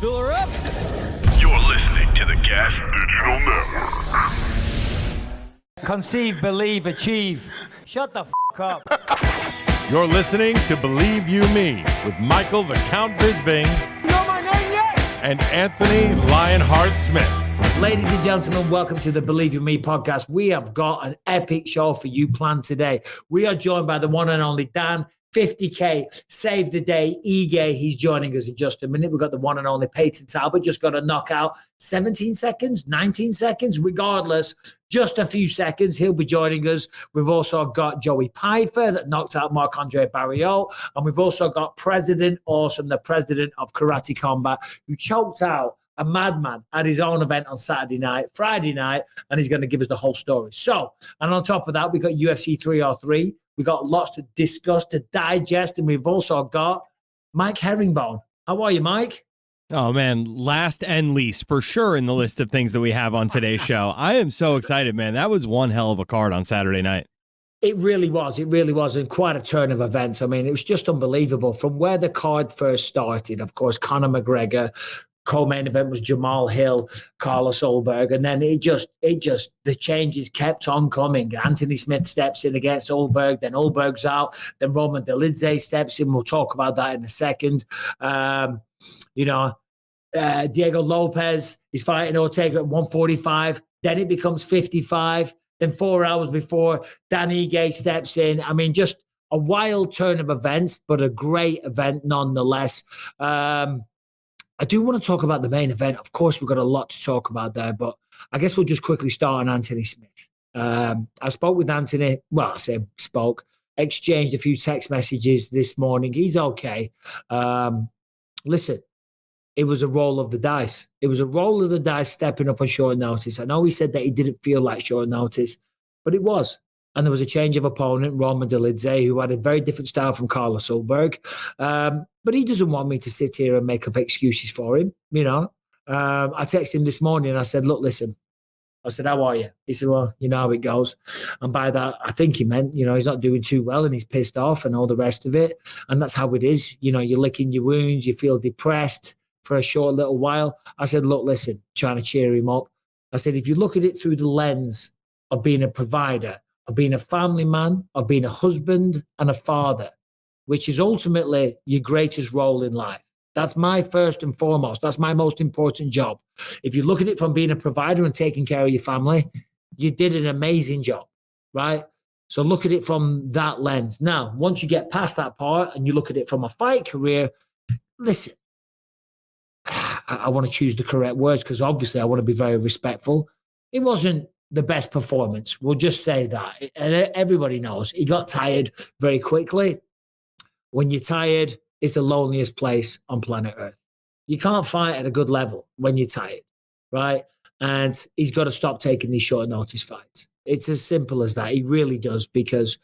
Fill her up. You're listening to the Gas Digital Network. Conceive, believe, achieve. Shut the f*** up. You're listening to Believe You Me with Michael the Count Bisping. You know my name yet? And Anthony Lionheart Smith. Ladies and gentlemen, welcome to the Believe You Me podcast. We have got an epic show for you planned today. We are joined by the one and only Dan 50K, Save the Day, Ige. He's joining us in just a minute. We've got the one and only Payton Talbott, just got a knockout, 17 seconds, 19 seconds, regardless, just a few seconds. He'll be joining us. We've also got Joe Pyfer that knocked out Marc-Andre Barriault. And we've also got President Awesome, the president of Karate Combat, who choked out a madman at his own event on Friday night, and he's going to give us the whole story. So, and on top of that, we got UFC 303. We got lots to discuss, to digest, and we've also got Mike Herringbone. How are you, Mike? Oh, man, last and least, for sure, in the list of things that we have on today's show. I am so excited, man. That was one hell of a card on Saturday night. It really was. It really was. And quite a turn of events. I mean, it was just unbelievable. From where the card first started, of course, Conor McGregor, co-main event was Jamal Hill, Carlos Ulberg, and then the changes kept on coming. Anthony Smith steps in against Ulberg, then Ulberg's out, then Roman Dolidze steps in. We'll talk about that in a second. Diego Lopez is fighting Ortega at 145. Then it becomes 55. Then 4 hours before, Dan Ige steps in. I mean, just a wild turn of events, but a great event nonetheless. I do want to talk about the main event. Of course, we've got a lot to talk about there, but I guess we'll just quickly start on Anthony Smith. I spoke with Anthony. Well, I say spoke, exchanged a few text messages this morning. He's okay. Listen, it was a roll of the dice. It was a roll of the dice stepping up on short notice. I know he said that he didn't feel like short notice, but it was. And there was a change of opponent, Roman Dolidze, who had a very different style from Carlos Ulberg. But he doesn't want me to sit here and make up excuses for him, you know. I texted him this morning and I said, look, listen. I said, how are you? He said, well, you know how it goes. And by that, I think he meant, you know, he's not doing too well and he's pissed off and all the rest of it. And that's how it is. You know, you're licking your wounds, you feel depressed for a short little while. I said, look, listen, trying to cheer him up. I said, if you look at it through the lens of being a provider, of being a family man, of being a husband and a father, which is ultimately your greatest role in life. That's my first and foremost. That's my most important job. If you look at it from being a provider and taking care of your family, you did an amazing job, right? So look at it from that lens. Now, once you get past that part and you look at it from a fight career, listen, I want to choose the correct words because obviously I want to be very respectful. It wasn't the best performance. We'll just say that. And everybody knows he got tired very quickly. When you're tired, it's the loneliest place on planet Earth. You can't fight at a good level when you're tired, right? And he's got to stop taking these short notice fights. It's as simple as that. He really does, because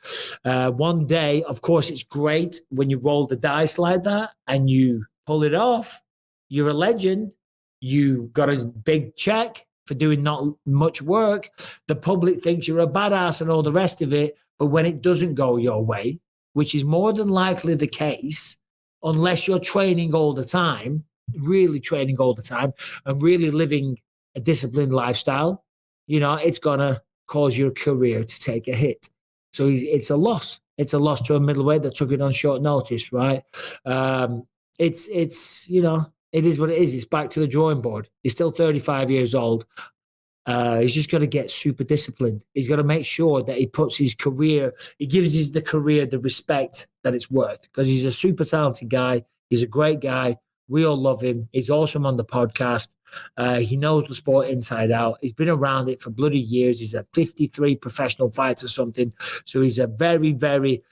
one day, of course, it's great when you roll the dice like that and you pull it off. You're a legend. You got a big check for doing not much work. The public thinks you're a badass and all the rest of it. But when it doesn't go your way, which is more than likely the case, unless you're training all the time, really training all the time and really living a disciplined lifestyle, you know, it's going to cause your career to take a hit. So it's a loss. It's a loss to a middleweight that took it on short notice, right? It's you know, it is what it is. It's back to the drawing board. He's still 35 years old. He's just got to get super disciplined. He's got to make sure that he puts his career, he gives the career the respect that it's worth, because he's a super talented guy. He's a great guy. We all love him. He's awesome on the podcast. He knows the sport inside out. He's been around it for bloody years. He's a 53 professional fighter or something. So he's a very, very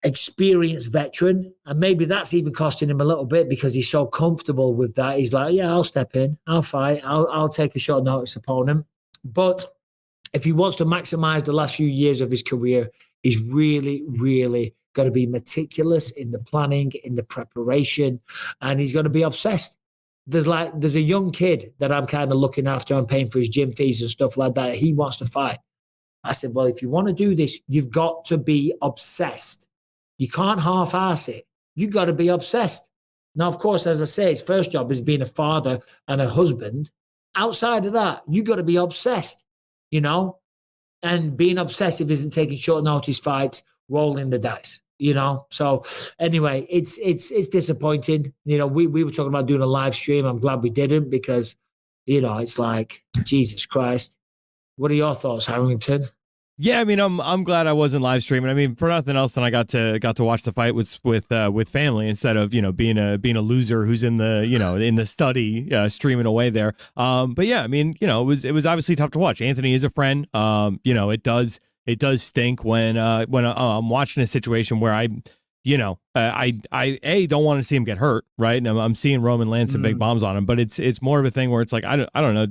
experienced veteran, and maybe that's even costing him a little bit because he's so comfortable with that. He's like, yeah, I'll step in, I'll fight, I'll take a short notice opponent. But if he wants to maximize the last few years of his career, he's really, really got to be meticulous in the planning, in the preparation, and he's going to be obsessed. There's a young kid that I'm kind of looking after. I'm paying for his gym fees and stuff like that. He wants to fight. I said, well, if you want to do this, you've got to be obsessed. You can't half-ass it. You got to be obsessed. Now, of course, as I say, his first job is being a father and a husband. Outside of that, you got to be obsessed, you know? And being obsessive isn't taking short notice fights, rolling the dice, you know? So anyway, it's disappointing. You know, we were talking about doing a live stream. I'm glad we didn't because, you know, it's like, Jesus Christ. What are your thoughts, Harrington? Yeah, I mean, I'm glad I wasn't live streaming. I mean, for nothing else than I got to watch the fight with family instead of, you know, being a loser who's in the study streaming away there. But yeah, I mean, you know, it was obviously tough to watch. Anthony is a friend. You know, it does stink when I'm watching a situation where I don't want to see him get hurt, right? And I'm seeing Roman land some big bombs on him, but it's more of a thing where it's like I don't know.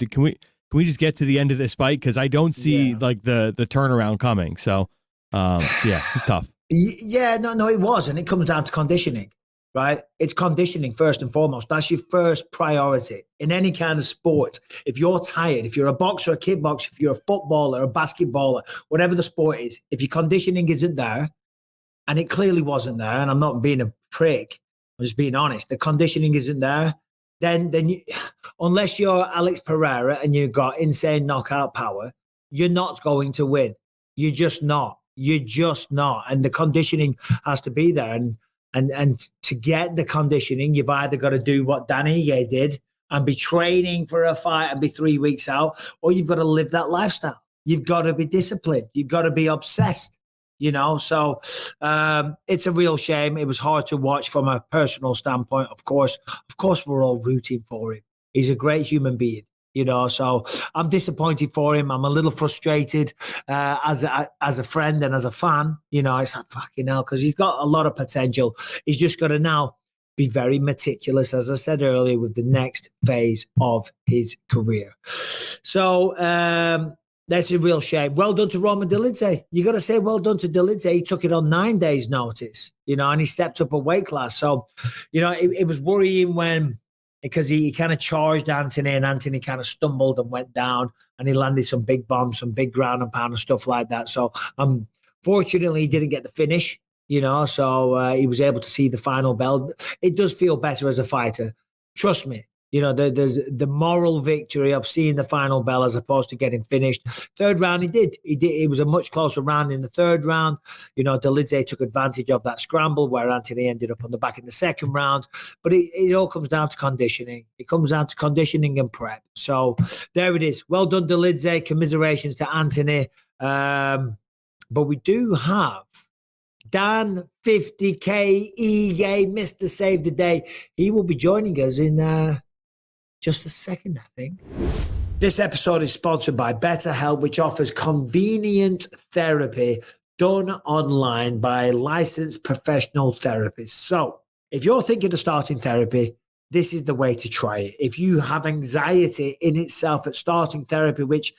Can we just get to the end of this fight? Because I don't see like the turnaround coming. So, yeah, it's tough. Yeah, no, it was. And it comes down to conditioning, right? It's conditioning first and foremost. That's your first priority in any kind of sport. If you're tired, if you're a boxer, a kickboxer, if you're a footballer, a basketballer, whatever the sport is, if your conditioning isn't there, and it clearly wasn't there, and I'm not being a prick, I'm just being honest, the conditioning isn't there, then you, unless you're Alex Pereira and you've got insane knockout power, you're not going to win. You're just not. And the conditioning has to be there. And to get the conditioning, you've either got to do what Dan Ige did and be training for a fight and be 3 weeks out, or you've got to live that lifestyle. You've got to be disciplined. You've got to be obsessed. You know, so it's a real shame. It was hard to watch from a personal standpoint. Of course, we're all rooting for him. He's a great human being, you know, so I'm disappointed for him. I'm a little frustrated as a friend and as a fan. You know, it's like, fucking hell, because he's got a lot of potential. He's just got to now be very meticulous, as I said earlier, with the next phase of his career. So, that's a real shame. Well done to Roman Dolidze. You got to say well done to Dolidze. He took it on 9 days' notice, you know, and he stepped up a weight class. So, you know, it was worrying because he kind of charged Anthony and Anthony kind of stumbled and went down and he landed some big bombs, some big ground and pound and stuff like that. So, fortunately, he didn't get the finish, you know, so he was able to see the final bell. It does feel better as a fighter. Trust me. You know, there's the moral victory of seeing the final bell as opposed to getting finished. Third round, he did. It was a much closer round in the third round. You know, Dolidze took advantage of that scramble where Anthony ended up on the back in the second round. But it all comes down to conditioning. It comes down to conditioning and prep. So there it is. Well done, Dolidze. Commiserations to Anthony. But we do have Dan 50K Ige, Mr. Save the Day. He will be joining us in just a second, I think. This episode is sponsored by BetterHelp, which offers convenient therapy done online by licensed professional therapists. So if you're thinking of starting therapy, this is the way to try it. If you have anxiety in itself at starting therapy, which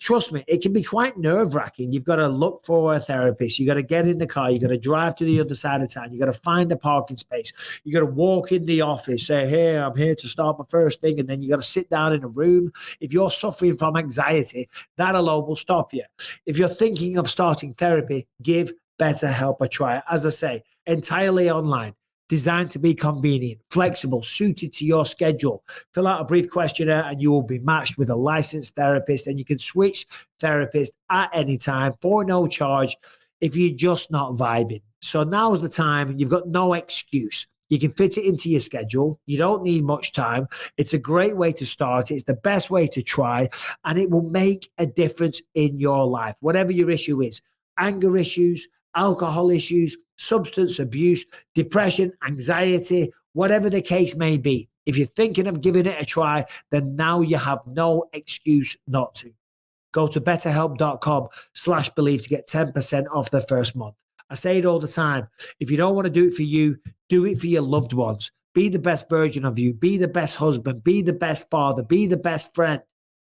trust me, it can be quite nerve-wracking. You've got to look for a therapist. You got to get in the car. You got to drive to the other side of town. You got to find a parking space. You got to walk in the office, say, hey, I'm here to start my first thing. And then you got to sit down in a room. If you're suffering from anxiety, that alone will stop you. If you're thinking of starting therapy, give BetterHelp a try. As I say, entirely online. Designed to be convenient, flexible, suited to your schedule. Fill out a brief questionnaire and you will be matched with a licensed therapist, and you can switch therapist at any time for no charge if you're just not vibing. So now's the time. You've got no excuse. You can fit it into your schedule. You don't need much time. It's a great way to start. It's the best way to try, and it will make a difference in your life. Whatever your issue is, anger issues, alcohol issues, substance abuse, depression, anxiety, whatever the case may be. If you're thinking of giving it a try, then now you have no excuse not to. Go to betterhelp.com/believe to get 10% off the first month. I say it all the time. If you don't want to do it for you, do it for your loved ones. Be the best version of you. Be the best husband. Be the best father. Be the best friend.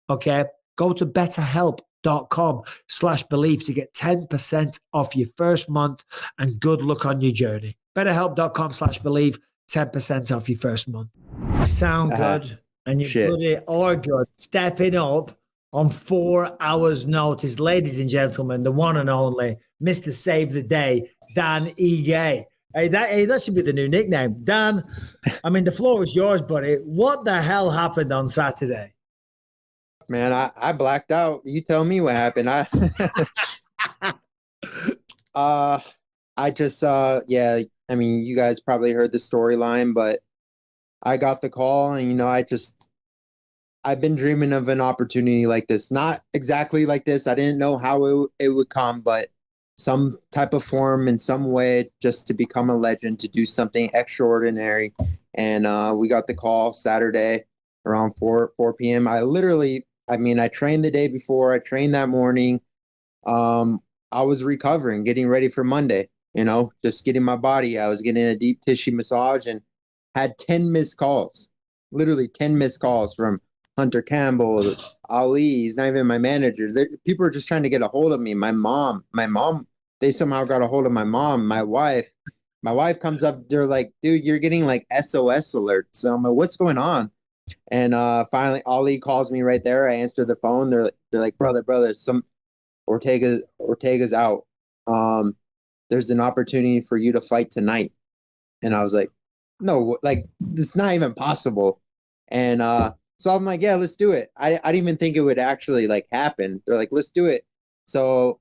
Okay? Go to betterhelp.com/believe to get 10% off your first month, and good luck on your journey. betterhelp.com/believe, 10% off your first month. You sound good, and you're bloody or good. Stepping up on 4 hours notice. Ladies and gentlemen, the one and only Mr. Save the Day, Dan Ige. That should be the new nickname. Dan, I mean, the floor is yours, buddy. What the hell happened on Saturday? Man, I blacked out. You tell me what happened. I just yeah, I mean, you guys probably heard the storyline, but I got the call and I've been dreaming of an opportunity like this. Not exactly like this. I didn't know how it would come, but some type of form in some way just to become a legend, to do something extraordinary. And we got the call Saturday around 4 p.m. I trained the day before. I trained that morning. I was recovering, getting ready for Monday, just getting my body. I was getting a deep tissue massage and had 10 missed calls, literally 10 missed calls from Hunter Campbell, Ali. He's not even my manager. People are just trying to get a hold of me. My mom, they somehow got a hold of my mom, my wife. My wife comes up. They're like, dude, you're getting like SOS alerts. So I'm like, what's going on? And finally, Ali calls me right there. I answer the phone. They're like, brother, some Ortega's out. There's an opportunity for you to fight tonight. And I was like, no, like, it's not even possible. And so I'm like, yeah, let's do it. I didn't even think it would actually like happen. They're like, let's do it. So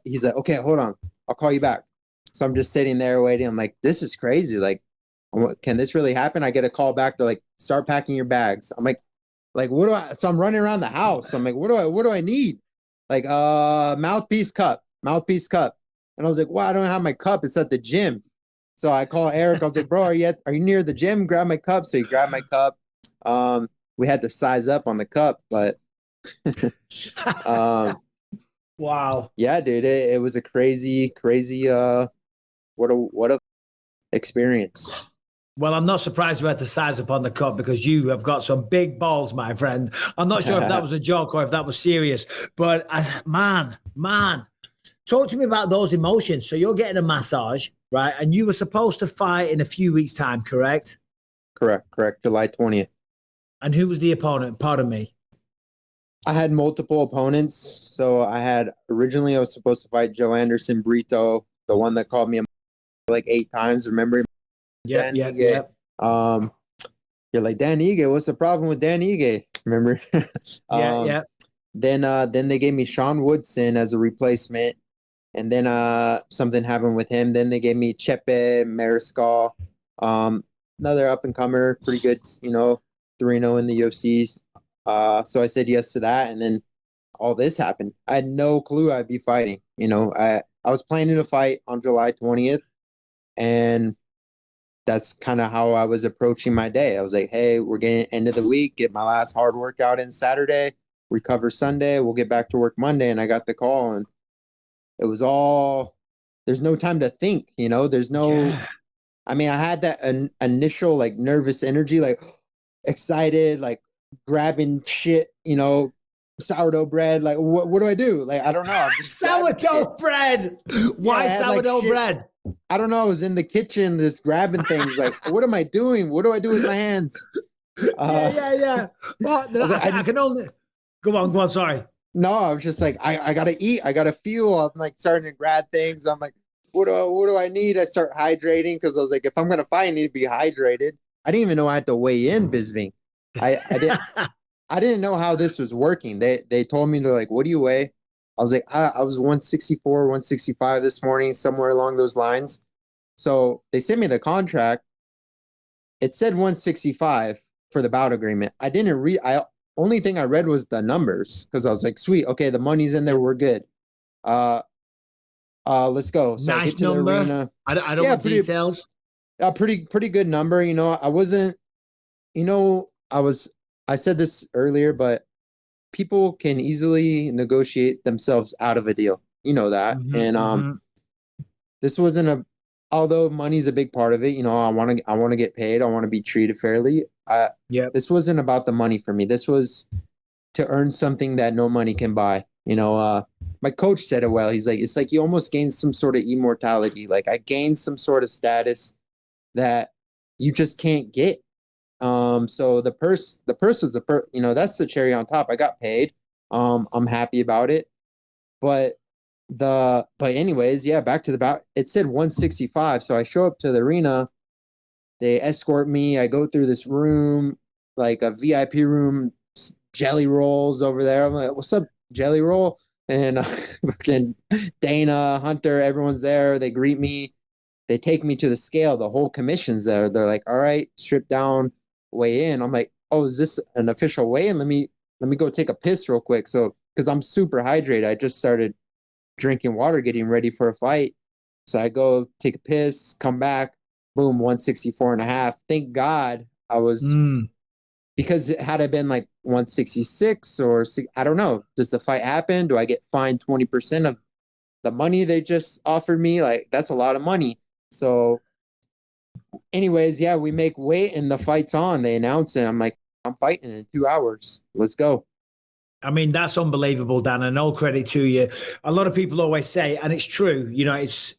he's like, okay, hold on, I'll call you back. So I'm just sitting there waiting. I'm like, this is crazy. Like, can this really happen? I get a call back. They're like, start packing your bags. I'm like, what do I? So I'm running around the house. I'm like, what do I need? Like, mouthpiece cup. And I was like, well, I don't have my cup. It's at the gym. So I call Eric. I was like, bro, are you near the gym? Grab my cup. So he grabbed my cup. We had to size up on the cup, but Wow. Yeah, dude, it was a crazy, what a experience. Well, I'm not surprised you had to size up on the cup because you have got some big balls, my friend. I'm not sure if that was a joke or if that was serious, but man, talk to me about those emotions. So you're getting a massage, right? And you were supposed to fight in a few weeks' time, correct? Correct. July 20th. And who was the opponent? Pardon me. I had multiple opponents. So originally I was supposed to fight Joe Anderson Brito, the one that called me like 8 times. Remember him? Yeah. You're like, Dan Ige, what's the problem with Dan Ige? Remember? Yeah. Then they gave me Sean Woodson as a replacement. And then something happened with him. Then they gave me Chepe Mariscal, another up-and-comer, pretty good, 3-0 in the UFCs. So I said yes to that, and then all this happened. I had no clue I'd be fighting. I was planning to fight on July 20th, and that's kind of how I was approaching my day. I was like, hey, we're getting end of the week, get my last hard workout in Saturday, recover Sunday, we'll get back to work Monday. And I got the call, and it was all, there's no time to think, there's no, I mean, I had that initial like nervous energy, like excited, like grabbing shit, sourdough bread. Like, what do I do? Like, I don't know. I'm just sourdough bread. Why sourdough bread? I don't know. I was in the kitchen just grabbing things. Like, what am I doing? What do I do with my hands? Yeah. Well, I can only go on. Sorry. No, I was just like, I gotta eat. I gotta fuel. I'm like starting to grab things. I'm like, what do I need? I start hydrating because I was like, if I'm gonna fight, I need to be hydrated. I didn't even know I had to weigh in Bisping. I didn't know how this was working. They told me, they're like, what do you weigh? I was like, I was 164, 165 this morning, somewhere along those lines. So they sent me the contract. It said 165 for the bout agreement. I didn't read. Only thing I read was the numbers because I was like, sweet, okay, the money's in there, we're good. Let's go. So nice I get to number. the arena. I don't know details. A pretty good number. I wasn't. I said this earlier, but people can easily negotiate themselves out of a deal. You know that. And this wasn't although money's a big part of it, I want to get paid. I want to be treated fairly. This wasn't about the money for me. This was to earn something that no money can buy. My coach said it well. He's like, it's like you almost gained some sort of immortality. Like I gained some sort of status that you just can't get. So the purse was that's the cherry on top. I got paid. I'm happy about it, but But anyways, yeah, back to the bout. It said 165. So I show up to the arena. They escort me. I go through this room, like a VIP room, jelly rolls over there. I'm like, what's up, jelly roll? And fucking Dana, Hunter, everyone's there. They greet me. They take me to the scale. The whole commission's there. They're like, all right, strip down, weigh in. I'm like, oh, is this an official weigh-in? Let me go take a piss real quick. So, because I'm super hydrated. I just started drinking water, getting ready for a fight. So I go take a piss, come back, boom, 164.5. Thank God I was, because had I been like 166 or I don't know, does the fight happen? Do I get fined 20% of the money they just offered me? Like, that's a lot of money. So anyways, yeah, we make weight and the fight's on. They announce it. I'm like, I'm fighting in 2 hours. Let's go. I mean, that's unbelievable, Dan, and all credit to you. A lot of people always say, and it's true, it's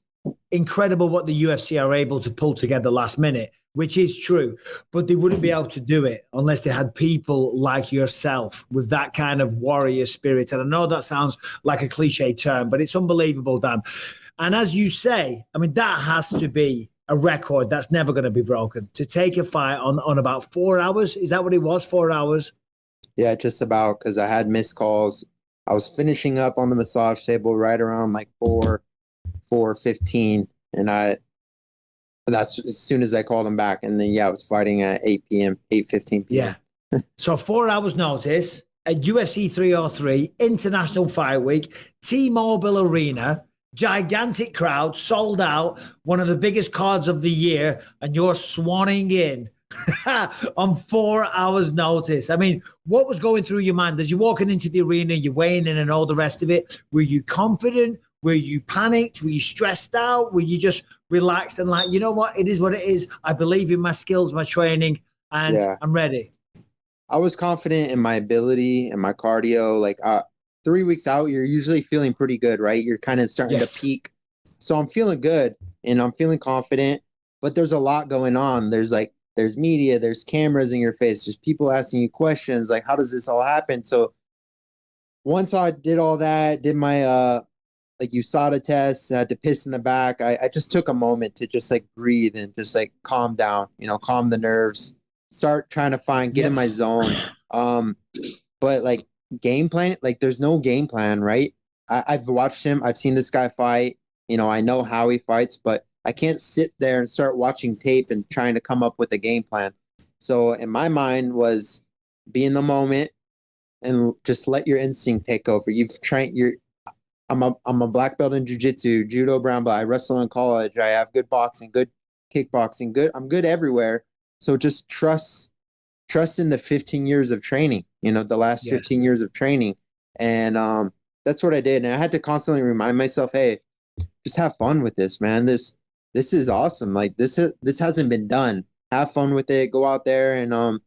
incredible what the UFC are able to pull together last minute, which is true, but they wouldn't be able to do it unless they had people like yourself with that kind of warrior spirit. And I know that sounds like a cliche term, but it's unbelievable, Dan. And as you say, I mean, that has to be a record that's never going to be broken. To take a fight on about 4 hours, is that what it was, 4 hours? Yeah, just about, because I had missed calls. I was finishing up on the massage table right around like 4:15, and that's as soon as I called him back. And then, yeah, I was fighting at 8:15 p.m. Yeah. So 4 hours notice at UFC 303, International Fight Week, T-Mobile Arena, gigantic crowd, sold out, one of the biggest cards of the year, and you're swanning in on 4 hours notice. I mean, what was going through your mind as you're walking into the arena, you're weighing in and all the rest of it? Were you confident? Were you panicked? Were you stressed out? Were you just relaxed and like, you know what? It is what it is. I believe in my skills, my training, and I'm ready. I was confident in my ability and my cardio. Like 3 weeks out, you're usually feeling pretty good, right? You're kind of starting to peak. So I'm feeling good and I'm feeling confident, but there's a lot going on. There's media, there's cameras in your face, there's people asking you questions like, how does this all happen? So once I did all that, did my like USADA test, had to piss in the back, I just took a moment to just like breathe and just like calm down, calm the nerves, start trying to get in my zone. But like game plan, like there's no game plan, right? I've watched him, I've seen this guy fight, I know how he fights, but I can't sit there and start watching tape and trying to come up with a game plan. So in my mind was be in the moment and just let your instinct take over. You've trained I'm a black belt in jiu-jitsu, judo, brown belt. I wrestle in college. I have good boxing, good kickboxing, I'm good everywhere. So just trust in the 15 years of training, the last 15 years of training. And that's what I did. And I had to constantly remind myself, hey, just have fun with this, man. This is awesome. Like this hasn't been done. Have fun with it. Go out there and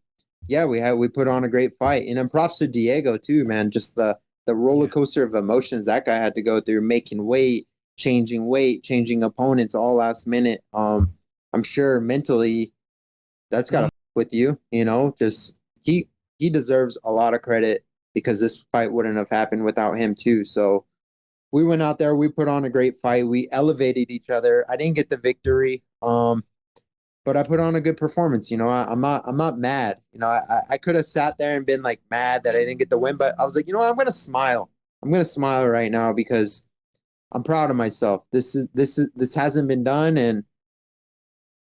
we put on a great fight. And then props to Diego too, man. Just the roller coaster of emotions that guy had to go through, making weight, changing opponents all last minute. I'm sure mentally that's got to with you, just he deserves a lot of credit because this fight wouldn't have happened without him too. So we went out there, we put on a great fight. We elevated each other. I didn't get the victory, but I put on a good performance. I'm not mad. I could have sat there and been like mad that I didn't get the win, but I was like, I'm going to smile. I'm going to smile right now because I'm proud of myself. This hasn't been done. And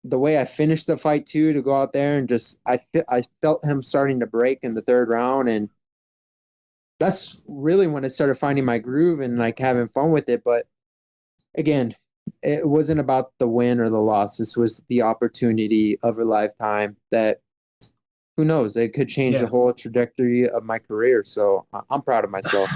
the way I finished the fight too, to go out there and just, I felt him starting to break in the third round. And that's really when I started finding my groove and like having fun with it. But again, it wasn't about the win or the loss. This was the opportunity of a lifetime that who knows, it could change the whole trajectory of my career. So I'm proud of myself.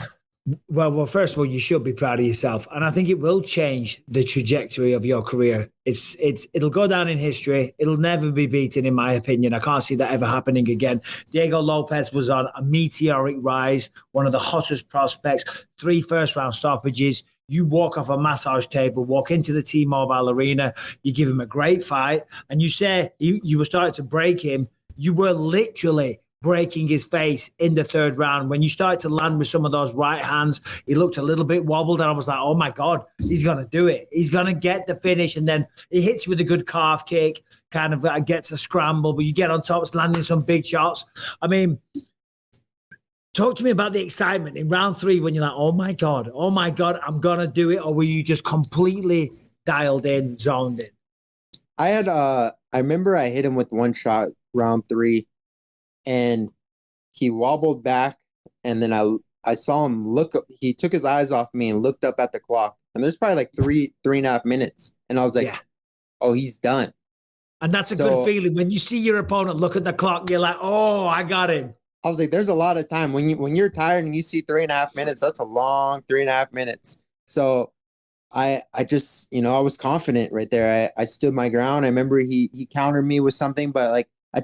Well, first of all, you should be proud of yourself. And I think it will change the trajectory of your career. It'll go down in history. It'll never be beaten, in my opinion. I can't see that ever happening again. Diego Lopez was on a meteoric rise, one of the hottest prospects, 3 first-round stoppages. You walk off a massage table, walk into the T-Mobile Arena, you give him a great fight, and you say you were starting to break him. You were literally breaking his face in the third round. When you started to land with some of those right hands, he looked a little bit wobbled, and I was like, oh my God, he's going to do it. He's going to get the finish. And then he hits you with a good calf kick, kind of gets a scramble, but you get on top, it's landing some big shots. I mean, talk to me about the excitement in round 3 when you're like, oh my God, I'm going to do it. Or were you just completely dialed in, zoned in? I remember I hit him with one shot round 3, and he wobbled back, and then I saw him look up. He took his eyes off me and looked up at the clock, and there's probably like three and a half minutes, and I was like, oh, he's done. And that's a good feeling when you see your opponent look at the clock. You're like, oh, I got him. I was like, there's a lot of time when you're tired and you see 3.5 minutes. That's a long 3.5 minutes. So I just, I was confident right there. I stood my ground. I remember he countered me with something, but like I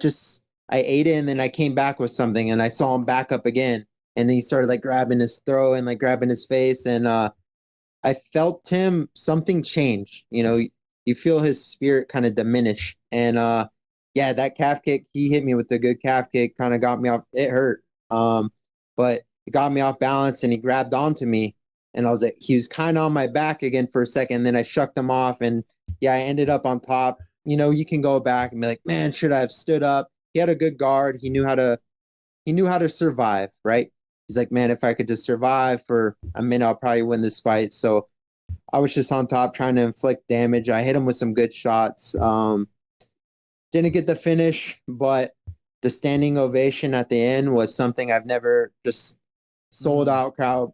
ate it, and then I came back with something, and I saw him back up again, and then he started like grabbing his throat and like grabbing his face, and I felt something change. You feel his spirit kind of diminish, and that calf kick, he hit me with a good calf kick, kind of got me off. It hurt, but it got me off balance, and he grabbed onto me. And I was like, he was kind of on my back again for a second. Then I shucked him off, and I ended up on top. You can go back and be like, man, should I have stood up? He had a good guard. He knew how to survive, right? He's like, man, if I could just survive for a minute, I'll probably win this fight. So I was just on top trying to inflict damage. I hit him with some good shots. Didn't get the finish, but the standing ovation at the end was something I've never just sold out crowd,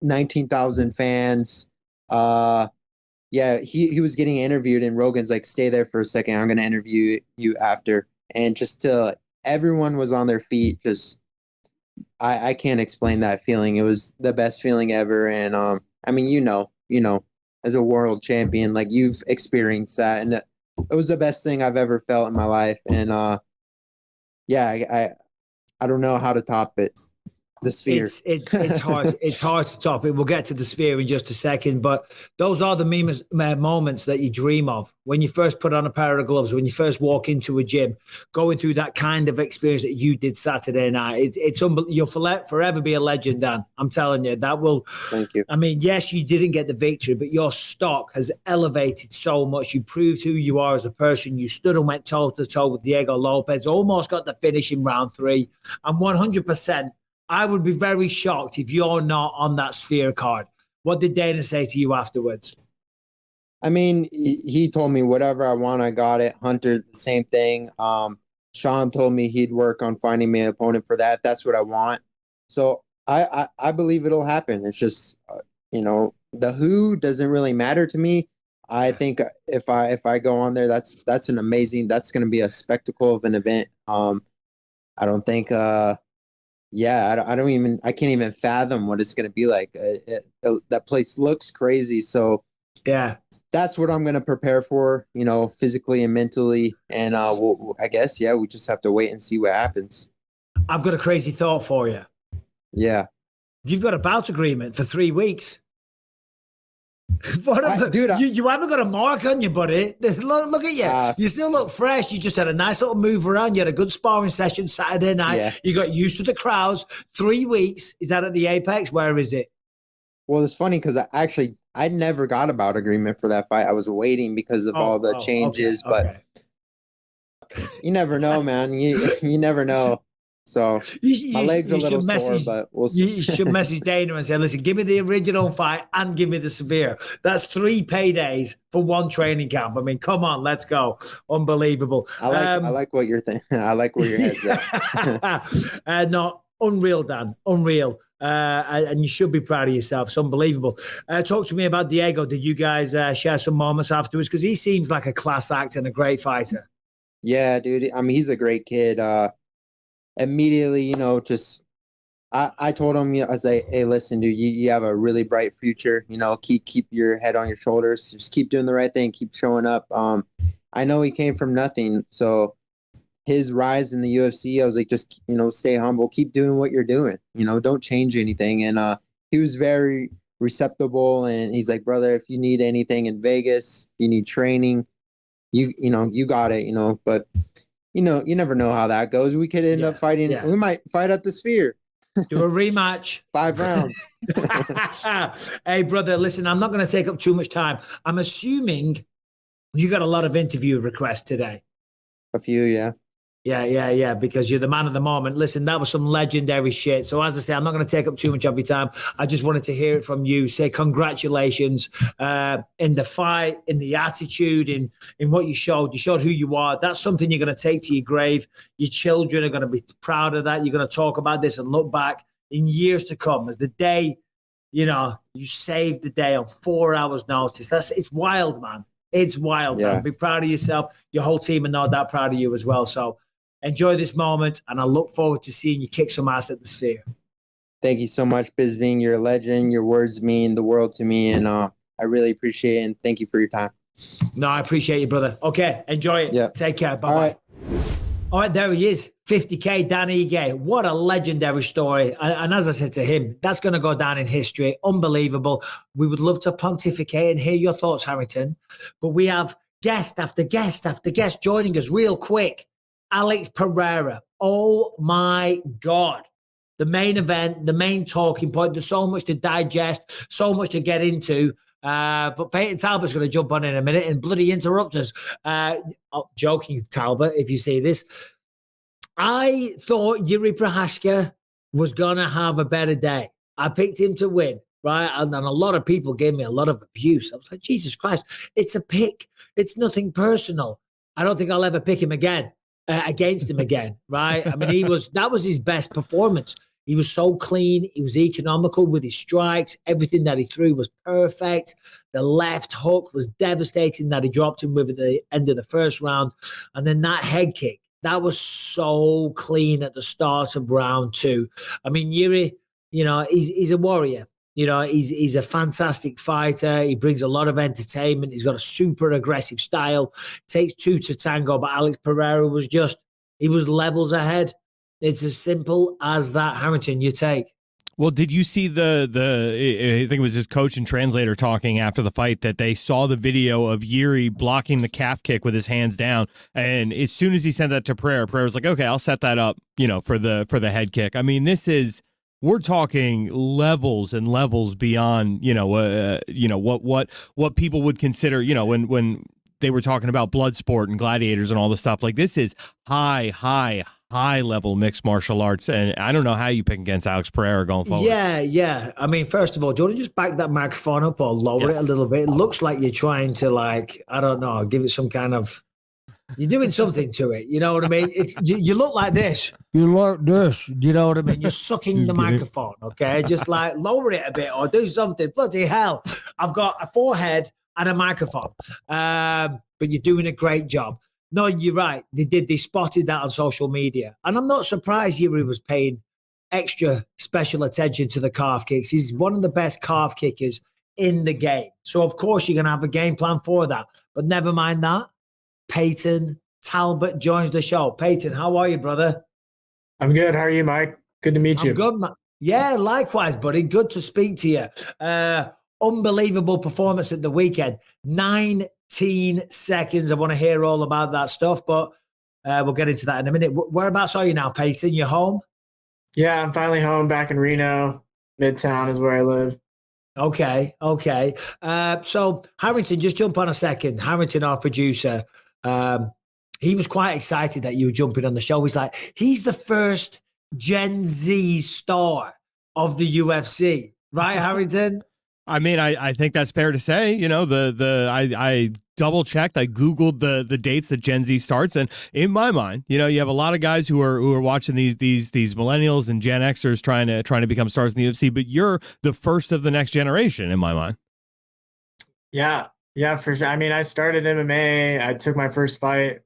19,000 fans. He was getting interviewed, and Rogan's like, stay there for a second. I'm going to interview you after. And just everyone was on their feet. Just, I can't explain that feeling. It was the best feeling ever. And, I mean, as a world champion, like you've experienced that, and it was the best thing I've ever felt in my life. And, I don't know how to top it. The sphere. It's hard. It's hard to top it. We'll get to the sphere in just a second, but those are the moments that you dream of when you first put on a pair of gloves, when you first walk into a gym, going through that kind of experience that you did Saturday night. You'll forever be a legend, Dan. I'm telling you, that will. Thank you. I mean, yes, you didn't get the victory, but your stock has elevated so much. You proved who you are as a person. You stood and went toe to toe with Diego Lopez. Almost got the finish in round 3, and 100%. I would be very shocked if you're not on that sphere card. What did Dana say to you afterwards? I mean, he told me whatever I want, I got it. Hunter, the same thing. Sean told me he'd work on finding me an opponent for that. That's what I want. So I believe it'll happen. It's just, the who doesn't really matter to me. I think if I go on there, that's going to be a spectacle of an event. I don't think, I can't even fathom what it's going to be like. That place looks crazy. So yeah, that's what I'm going to prepare for, physically and mentally. And I guess, we just have to wait and see what happens. I've got a crazy thought for you. Yeah. You've got a bout agreement for 3 weeks. Dude, you haven't got a mark on you, buddy. Look at you. You still look fresh. You just had a nice little move around. You had a good sparring session Saturday night. Yeah. You got used to the crowds. 3 weeks. Is that at the Apex? Where is it? Well, it's funny because I never got a bout agreement for that fight. I was waiting because of all the changes, but you never know, man. You never know. So my leg's a little sore, but we'll see. You should message Dana and say, listen, give me the original fight and give me the severe. That's 3 paydays for 1 training camp. I mean, come on, let's go. Unbelievable. I like what you're thinking. I like where your head's at. No, unreal, Dan. Unreal. And you should be proud of yourself. It's unbelievable. Talk to me about Diego. Did you guys share some moments afterwards? Because he seems like a class act and a great fighter. Yeah, dude. I mean, he's a great kid. Immediately, I told him, I was like, hey, listen, dude, you have a really bright future. Keep your head on your shoulders. Just keep doing the right thing. Keep showing up. I know he came from nothing. So his rise in the UFC, I was like, just, stay humble. Keep doing what you're doing. Don't change anything. And he was very receptible. And he's like, brother, if you need anything in Vegas, you need training, you got it, but you never know how that goes. We could end up fighting. Yeah. We might fight at the Sphere. Do a rematch. 5 rounds. Hey, brother, listen, I'm not going to take up too much time. I'm assuming you got a lot of interview requests today. A few, yeah. Yeah, because you're the man of the moment. Listen, that was some legendary shit. So as I say, I'm not going to take up too much of your time. I just wanted to hear it from you. Say congratulations in the fight, in the attitude, in what you showed. You showed who you are. That's something you're going to take to your grave. Your children are going to be proud of that. You're going to talk about this and look back in years to come as the day, you saved the day on 4 hours notice. It's wild, man. It's wild, man. Be proud of yourself. Your whole team are not that proud of you as well. So enjoy this moment, and I look forward to seeing you kick some ass at the Sphere. Thank you so much, Bisping. You're a legend. Your words mean the world to me, and I really appreciate it, and thank you for your time. No, I appreciate you, brother. Okay, enjoy it. Yep. Take care. Bye-bye. All right, there he is. 50K, Dan Ige. What a legendary story. And as I said to him, that's going to go down in history. Unbelievable. We would love to pontificate and hear your thoughts, Harrington. But we have guest after guest after guest joining us real quick. Alex Pereira. Oh, my God. The main event, the main talking point. There's so much to digest, so much to get into. But Payton Talbott's going to jump on in a minute and bloody interrupt us. Joking, Talbot, if you see this. I thought Yuri Prochazka was going to have a better day. I picked him to win, right? And a lot of people gave me a lot of abuse. I was like, Jesus Christ, it's a pick. It's nothing personal. I don't think I'll ever pick him again, against him again, right? I mean, that was his best performance. He was so clean. He was economical with his strikes. Everything that he threw was perfect. The left hook was devastating that he dropped him with at the end of the first round. And then that head kick, that was so clean at the start of round 2. I mean, Yuri, he's a warrior. He's a fantastic fighter. He brings a lot of entertainment. He's got a super aggressive style. Takes 2 to tango, but Alex Pereira was he was levels ahead. It's as simple as that. Harrington, your take. Well, did you see I think it was his coach and translator talking after the fight that they saw the video of Yuri blocking the calf kick with his hands down, and as soon as he sent that to Pereira was like, okay, I'll set that up, for the head kick. I mean, we're talking levels and levels beyond, what people would consider, when they were talking about blood sport and gladiators and all this stuff. Like, this is high level mixed martial arts, and I don't know how you pick against Alex Pereira going forward. Yeah. I mean, first of all, do you want to just back that microphone up or lower it a little bit? It looks like you're trying to, I don't know, give it some kind of. You're doing something to it. You know what I mean? You look like this. You like this. You know what I mean? You're sucking the microphone. Okay, just lower it a bit or do something. Bloody hell! I've got a forehead and a microphone, but you're doing a great job. No, you're right. They spotted that on social media. And I'm not surprised Yuri was paying extra special attention to the calf kicks. He's one of the best calf kickers in the game. So, of course, you're going to have a game plan for that. But never mind that. Payton Talbott joins the show. Payton, how are you, brother? I'm good. How are you, Mike? Good to meet you. I'm good, man. Yeah, likewise, buddy. Good to speak to you. Unbelievable performance at the weekend. 19 seconds. I want to hear all about that stuff, but we'll get into that in a minute. Whereabouts are you now, Payton? You home? Yeah, I'm finally home back in Reno. Midtown is where I live. Okay. So, Harrington, just jump on a second. Harrington, our producer, he was quite excited that you were jumping on the show. He's like, he's the first Gen Z star of the UFC. Right, Harrington? I mean, I think that's fair to say. I double checked. I Googled the dates that Gen Z starts, and in my mind, you have a lot of guys who are watching these millennials and Gen Xers trying to become stars in the UFC. But you're the first of the next generation, in my mind. Yeah, for sure. I mean, I started MMA. I took my first fight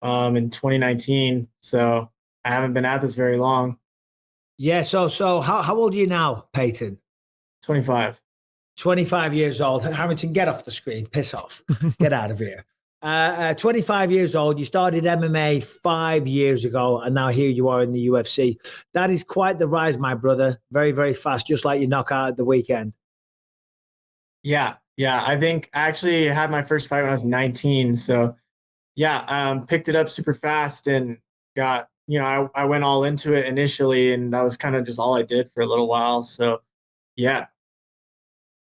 in 2019, so I haven't been at this very long. Yeah. So how old are you now, Payton? 25. 25 years old. Harrington, get off the screen. Piss off. Get out of here. 25 years old. You started MMA 5 years ago, and now here you are in the UFC. That is quite the rise, my brother. Very, very fast, just like your knockout at the weekend. Yeah. I think I actually had my first fight when I was 19. So, Picked it up super fast and got, I went all into it initially, and that was kind of just all I did for a little while. So yeah.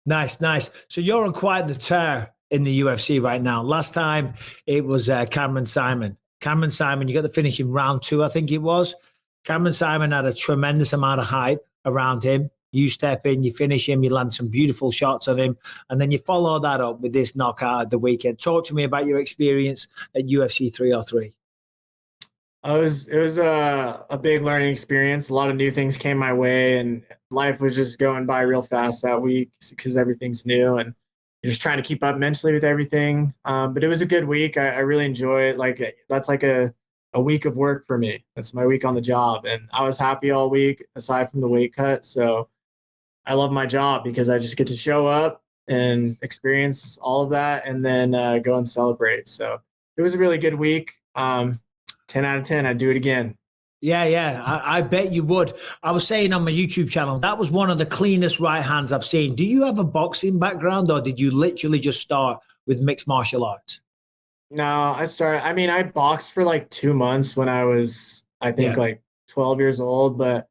Nice, nice. So you're on quite the tear in the UFC right now. Last time it was Cameron Simon. Cameron Simon, you got the finish in round 2, I think it was. Cameron Simon had a tremendous amount of hype around him. You step in, you finish him, you land some beautiful shots on him, and then you follow that up with this knockout at the weekend. Talk to me about your experience at UFC 303. It was a big learning experience. A lot of new things came my way, and life was just going by real fast that week because everything's new, and you're just trying to keep up mentally with everything. But it was a good week. I really enjoy it. Like that's like a week of work for me. That's my week on the job, and I was happy all week aside from the weight cut. So I love my job because I just get to show up and experience all of that, and then go and celebrate. So it was a really good week. 10 out of 10. I'd do it again. Yeah. I bet you would. I was saying on my YouTube channel, that was one of the cleanest right hands I've seen. Do you have a boxing background, or did you literally just start with mixed martial arts? No, I boxed for like 2 months when I was, I think, like 12 years old, but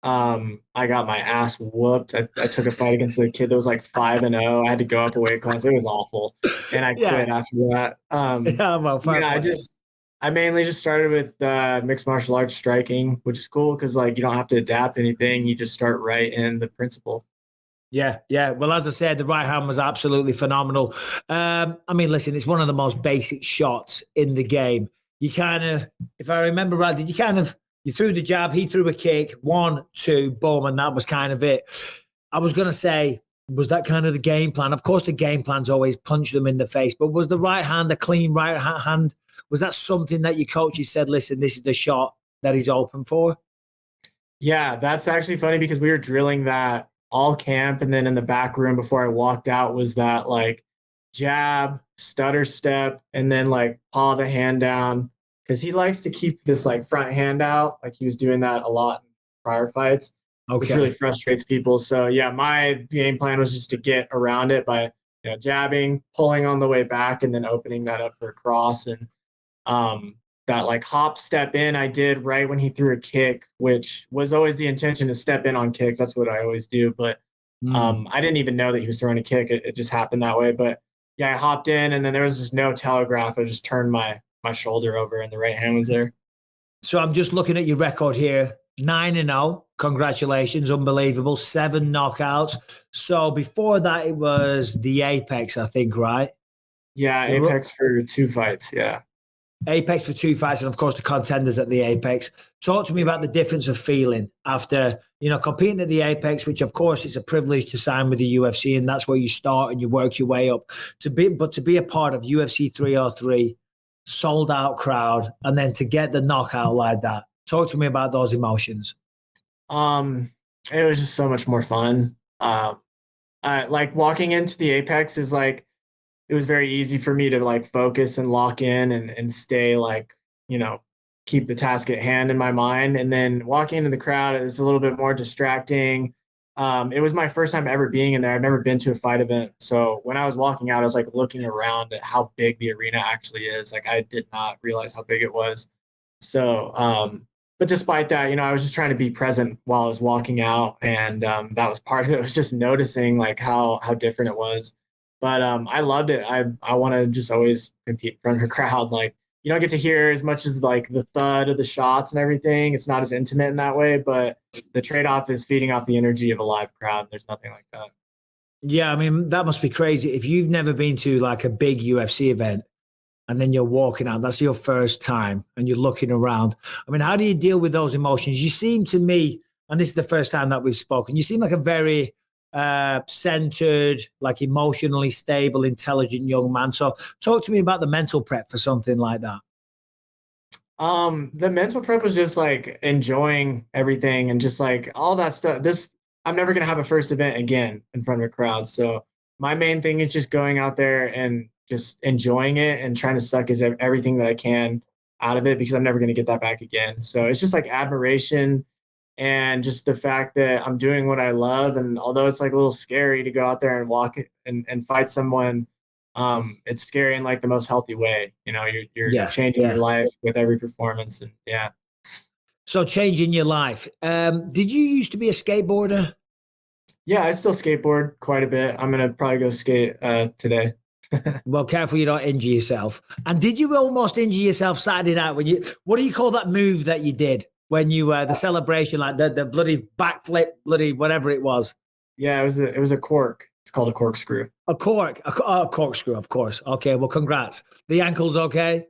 I got my ass whooped. I took a fight against a kid that was like 5-0. I had to go up a weight class. It was awful. And I quit after that. I mainly just started with mixed martial arts striking, which is cool because like you don't have to adapt anything. You just start right in the principle. Yeah. Well, as I said, the right hand was absolutely phenomenal. Listen, it's one of the most basic shots in the game. You kind of, if I remember right, you threw the jab, he threw a kick, 1, 2, boom, and that was kind of it. I was going to say, was that kind of the game plan? Of course, the game plan's always punch them in the face, but was the right hand a clean right hand? Was that something that your coaches said, listen, this is the shot that he's open for? Yeah, that's actually funny because we were drilling that all camp. And then in the back room before I walked out was that like jab, stutter step, and then like paw the hand down. Because he likes to keep this like front hand out. Like he was doing that a lot in prior fights, which really frustrates people. So yeah, my game plan was just to get around it by jabbing, pulling on the way back, and then opening that up for a cross. And that like hop step in I did right when he threw a kick, which was always the intention to step in on kicks. That's what I always do. But I didn't even know that he was throwing a kick. It just happened that way. But yeah, I hopped in, and then there was just no telegraph. I just turned my shoulder over, and the right hand was there. So I'm just looking at your record here, 9-0. Congratulations, unbelievable. 7 knockouts. So before that, it was the Apex, I think, right? Yeah, Apex for 2 fights. Yeah. Apex for 2 fights, and of course the contenders at the Apex. Talk to me about the difference of feeling after competing at the Apex, which of course it's a privilege to sign with the UFC, and that's where you start and you work your way up to be a part of UFC 303, sold out crowd, and then to get the knockout like that. Talk to me about those emotions. It was just so much more fun. Like walking into the Apex is like, it was very easy for me to like focus and lock in and stay like, keep the task at hand in my mind. And then walking into the crowd is a little bit more distracting. It was my first time ever being in there. I've never been to a fight event. So when I was walking out, I was like looking around at how big the arena actually is. Like I did not realize how big it was. So, but despite that, I was just trying to be present while I was walking out. And that was part of it. I was just noticing like how different it was. But I loved it. I want to just always compete in front of a crowd. Like you don't get to hear as much as like the thud of the shots and everything. It's not as intimate in that way, but the trade-off is feeding off the energy of a live crowd. There's nothing like that. Yeah, that must be crazy. If you've never been to like a big UFC event and then you're walking out, that's your first time, and you're looking around. How do you deal with those emotions? You seem to me, and this is the first time that we've spoken, you seem like a very centered, like emotionally stable, intelligent young man. So talk to me about the mental prep for something like that. The mental prep was just like enjoying everything and just like all that stuff. I'm never going to have a first event again in front of a crowd. So my main thing is just going out there and just enjoying it and trying to suck everything that I can out of it, because I'm never going to get that back again. So it's just like admiration and just the fact that I'm doing what I love. And although it's like a little scary to go out there and walk and fight someone it's scary in like the most healthy way. You know, you're Yeah, changing yeah. your life with every performance, and yeah. So changing your life. Did you used to be a skateboarder? Yeah, I still skateboard quite a bit. I'm gonna probably go skate today. Well, careful you don't injure yourself. And did you almost injure yourself Saturday night when what do you call that move that you did when you the celebration, like the bloody backflip, bloody whatever it was? Yeah, it was a cork. It's called a corkscrew. A corkscrew, of course. Okay, well, congrats. The ankle's okay?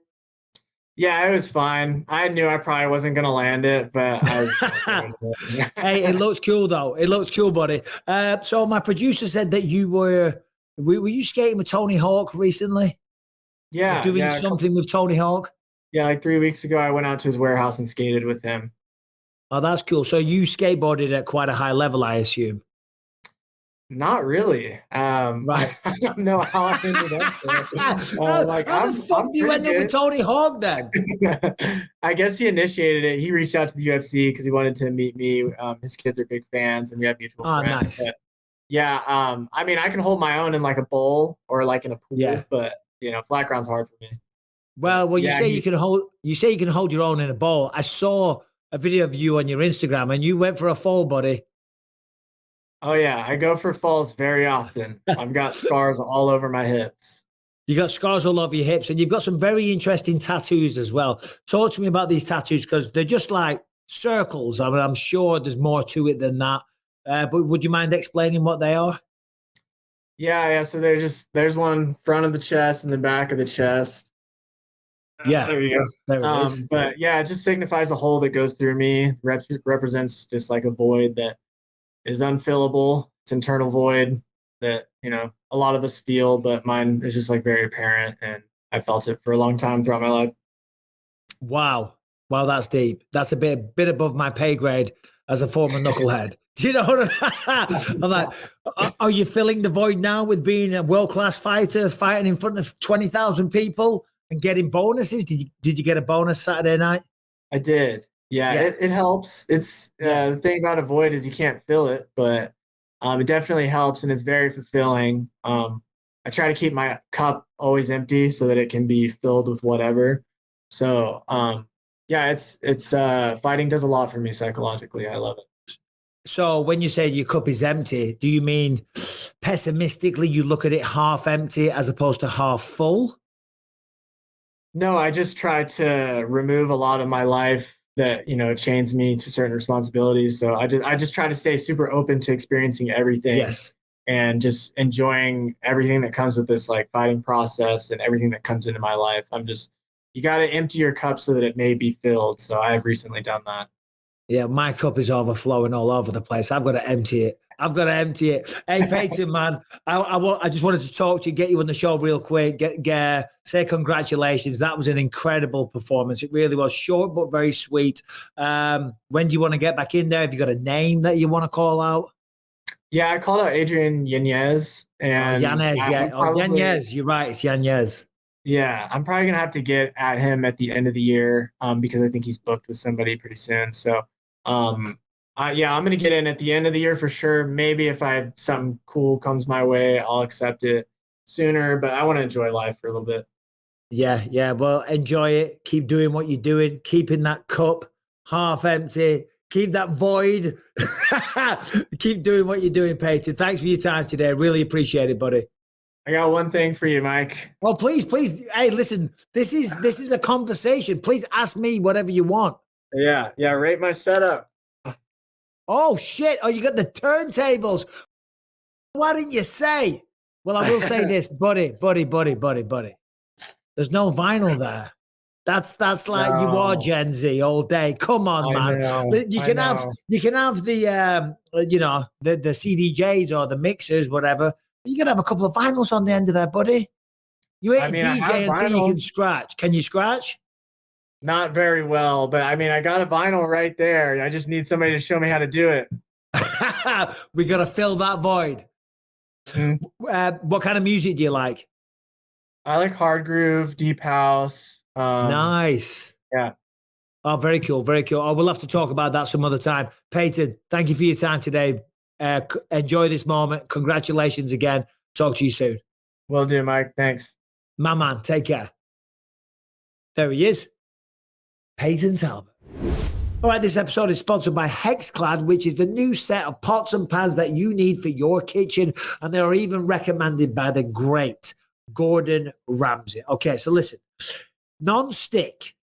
Yeah, it was fine. I knew I probably wasn't gonna land it, but I was Hey, it looks cool though. It looks cool, buddy. So my producer said that you were you skating with Tony Hawk recently? yeah, Doing yeah, something with Tony Hawk? yeah, like 3 weeks ago I went out to his warehouse and skated with him. Oh, that's cool. So you skateboarded at quite a high level, I assume. Not really. Right. I don't know how I ended up there. Like, how the fuck do you end up with Tony Hawk then? I guess he initiated it. He reached out to the UFC because he wanted to meet me. His kids are big fans, and we have mutual friends. Nice. But yeah, I mean, I can hold my own in like a bowl or like in a pool, Yeah. but you know, flat ground's hard for me. Well, you Yeah, say you can hold your own in a bowl. I saw a video of you on your Instagram, and you went for a fall, buddy. Oh yeah, I go for falls very often. I've got scars all over my hips. You got scars all over your hips, and you've got some very interesting tattoos as well. Talk to me about these tattoos because they're just like circles. I mean, I'm sure there's more to it than that. But would you mind explaining what they are? Yeah. So there's one front of the chest and the back of the chest. Yeah, There you go. there it is. But yeah, it just signifies a hole that goes through me. Represents just like a void that is unfillable. It's internal void that, you know, a lot of us feel, but mine is just like very apparent, and I felt it for a long time throughout my life. Wow, that's deep. That's a bit above my pay grade as a former knucklehead. Do you know what I'm like? Are you filling the void now with being a world-class fighter, fighting in front of 20,000 people and getting bonuses? Did you get a bonus Saturday night? I did. Yeah. It helps. It's the thing about a void is you can't fill it, but it definitely helps, and it's very fulfilling. I try to keep my cup always empty so that it can be filled with whatever. So yeah, it's fighting does a lot for me psychologically. I love it. So when you say your cup is empty, do you mean pessimistically you look at it half empty as opposed to half full? No, I just try to remove a lot of my life that, you know, chains me to certain responsibilities. So I just try to stay super open to experiencing everything. Yes. And just enjoying everything that comes with this like fighting process and everything that comes into my life. You got to empty your cup so that it may be filled. So I've recently done that. Yeah, my cup is overflowing all over the place. I've got to empty it. Hey, Payton, man, I just wanted to talk to you, get you on the show real quick, say congratulations. That was an incredible performance. It really was short, but very sweet. When do you want to get back in there? Have you got a name that you want to call out? Yeah, I called out Adrian Yanez. And Yanez, yeah. Yanez, you're right. It's Yanez. Yeah, I'm probably going to have to get at him at the end of the year because I think he's booked with somebody pretty soon. So, I'm going to get in at the end of the year for sure. Maybe if something cool comes my way, I'll accept it sooner, but I want to enjoy life for a little bit. Yeah. Well, enjoy it. Keep doing what you're doing. Keeping that cup half empty. Keep that void. Keep doing what you're doing, Payton. Thanks for your time today. Really appreciate it, buddy. I got one thing for you, Mike. Well, please. Hey, listen, this is a conversation. Please ask me whatever you want. Yeah. Rate my setup. Oh, shit. Oh, you got the turntables. Why didn't you say? Well, I will say this, buddy. There's no vinyl there. That's like you are Gen Z all day. Come on, man. You can have the the CDJs or the mixers, whatever. You can have a couple of vinyls on the end of there, buddy. You ain't a DJ until you can scratch. Can you scratch? Not very well, but I mean, I got a vinyl right there. I just need somebody to show me how to do it. We got to fill that void. Mm-hmm. What kind of music do you like? I like hard groove, deep house. Nice. Yeah. Oh, very cool. Oh, we'll have to talk about that some other time. Payton, thank you for your time today. Enjoy this moment. Congratulations again. Talk to you soon. Will do, Mike. Thanks. My man, take care. There he is. Payton Talbott. All right, this episode is sponsored by Hexclad, which is the new set of pots and pans that you need for your kitchen. And they are even recommended by the great Gordon Ramsay. Okay, so listen, non-stick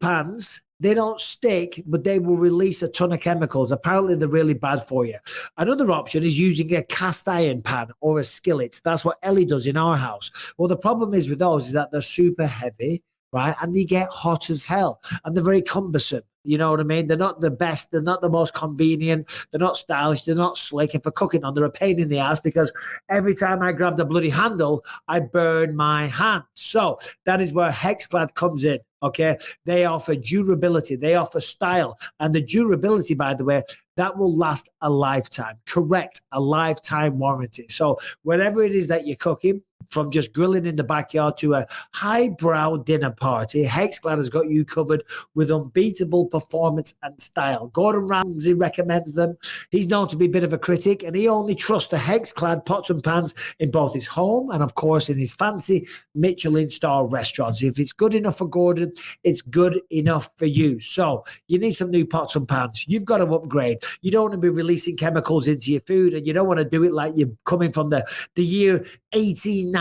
pans, they don't stick, but they will release a ton of chemicals. Apparently, they're really bad for you. Another option is using a cast iron pan or a skillet. That's what Ellie does in our house. Well, the problem is with those is that they're super heavy, right? And they get hot as hell. And they're very cumbersome. You know what I mean? They're not the best. They're not the most convenient. They're not stylish. They're not slick. And for cooking on, they're a pain in the ass because every time I grab the bloody handle, I burn my hand. So that is where Hexclad comes in. Okay. They offer durability. They offer style. And the durability, by the way, that will last a lifetime. Correct. A lifetime warranty. So whatever it is that you're cooking, from just grilling in the backyard to a highbrow dinner party, Hexclad has got you covered with unbeatable performance and style. Gordon Ramsay recommends them. He's known to be a bit of a critic, and he only trusts the Hexclad pots and pans in both his home and, of course, in his fancy Michelin-star restaurants. If it's good enough for Gordon, it's good enough for you. So you need some new pots and pans. You've got to upgrade. You don't want to be releasing chemicals into your food, and you don't want to do it like you're coming from the year 1895.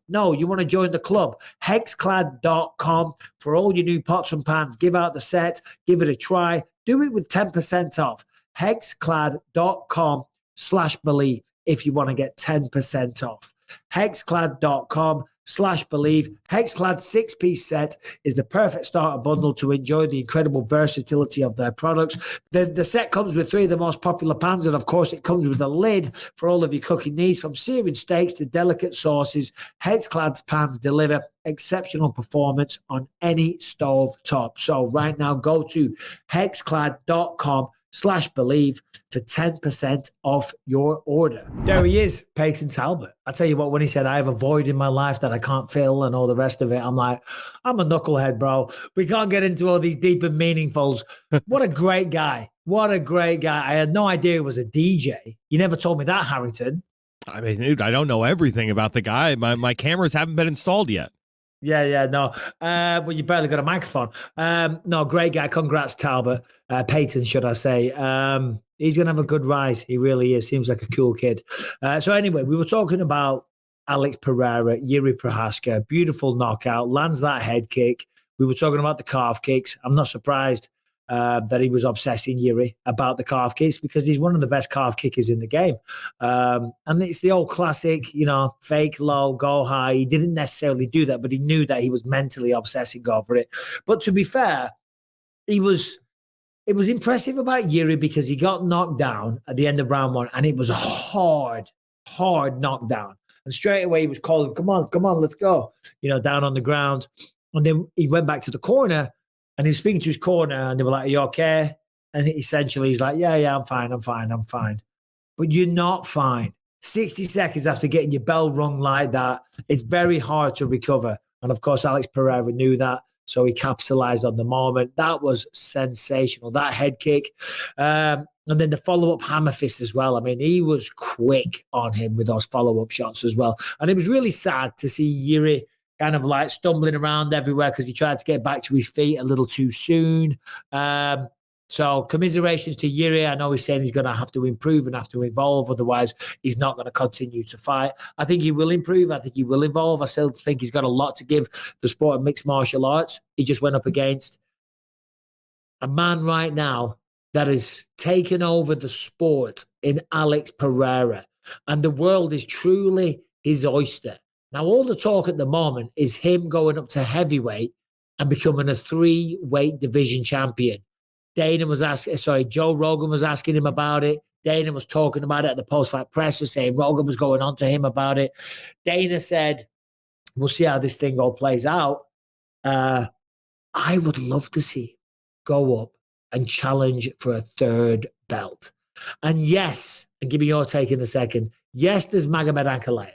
No, you want to join the club. Hexclad.com for all your new pots and pans. Give out the set. Give it a try. Do it with 10% off. Hexclad.com/believe if you want to get 10% off. Hexclad.com/believe. Hexclad 6-piece set is the perfect starter bundle to enjoy the incredible versatility of their products. The set comes with 3 of the most popular pans, and of course it comes with a lid for all of your cooking needs, from searing steaks to delicate sauces. Hexclad's pans deliver exceptional performance on any stove top. So right now, go to hexclad.com/believe for 10% off your order. There he is, Payton Talbott. I tell you what, when he said, I have a void in my life that I can't fill and all the rest of it, I'm like, I'm a knucklehead, bro. We can't get into all these deep and meaningfuls. What a great guy. What a great guy. I had no idea he was a DJ. You never told me that, Harrington. I mean, dude, I don't know everything about the guy. My cameras haven't been installed yet. No. Well, you barely got a microphone. No, great guy. Congrats, Talbot. Payton, should I say. He's going to have a good rise. He really is. Seems like a cool kid. So anyway, we were talking about Alex Pereira, Yuri Prochazka. Beautiful knockout. Lands that head kick. We were talking about the calf kicks. I'm not surprised that he was obsessing Yuri about the calf kicks because he's one of the best calf kickers in the game. And it's the old classic, fake low, go high. He didn't necessarily do that, but he knew that he was mentally obsessing over it. But to be fair, it was impressive about Yuri because he got knocked down at the end of round 1, and it was a hard knockdown. And straight away he was calling, come on, let's go, down on the ground. And then he went back to the corner, and he was speaking to his corner, and they were like, are you okay? And essentially he's like, yeah, I'm fine. But you're not fine. 60 seconds after getting your bell rung like that, it's very hard to recover. And of course, Alex Pereira knew that, so he capitalized on the moment. That was sensational, that head kick. And then the follow-up hammer fist as well. I mean, he was quick on him with those follow-up shots as well. And it was really sad to see Yuri kind of like stumbling around everywhere because he tried to get back to his feet a little too soon. So commiserations to Yuri. I know he's saying he's going to have to improve and have to evolve. Otherwise, he's not going to continue to fight. I think he will improve. I think he will evolve. I still think he's got a lot to give the sport of mixed martial arts. He just went up against a man right now that has taken over the sport in Alex Pereira. And the world is truly his oyster. Now, all the talk at the moment is him going up to heavyweight and becoming a 3-weight division champion. Joe Rogan was asking him about it. Dana was talking about it at the post-fight presser, saying Rogan was going on to him about it. Dana said, we'll see how this thing all plays out. I would love to see him go up and challenge for a 3rd belt. And yes, and give me your take in a second, yes, there's Magomed Ankalaev.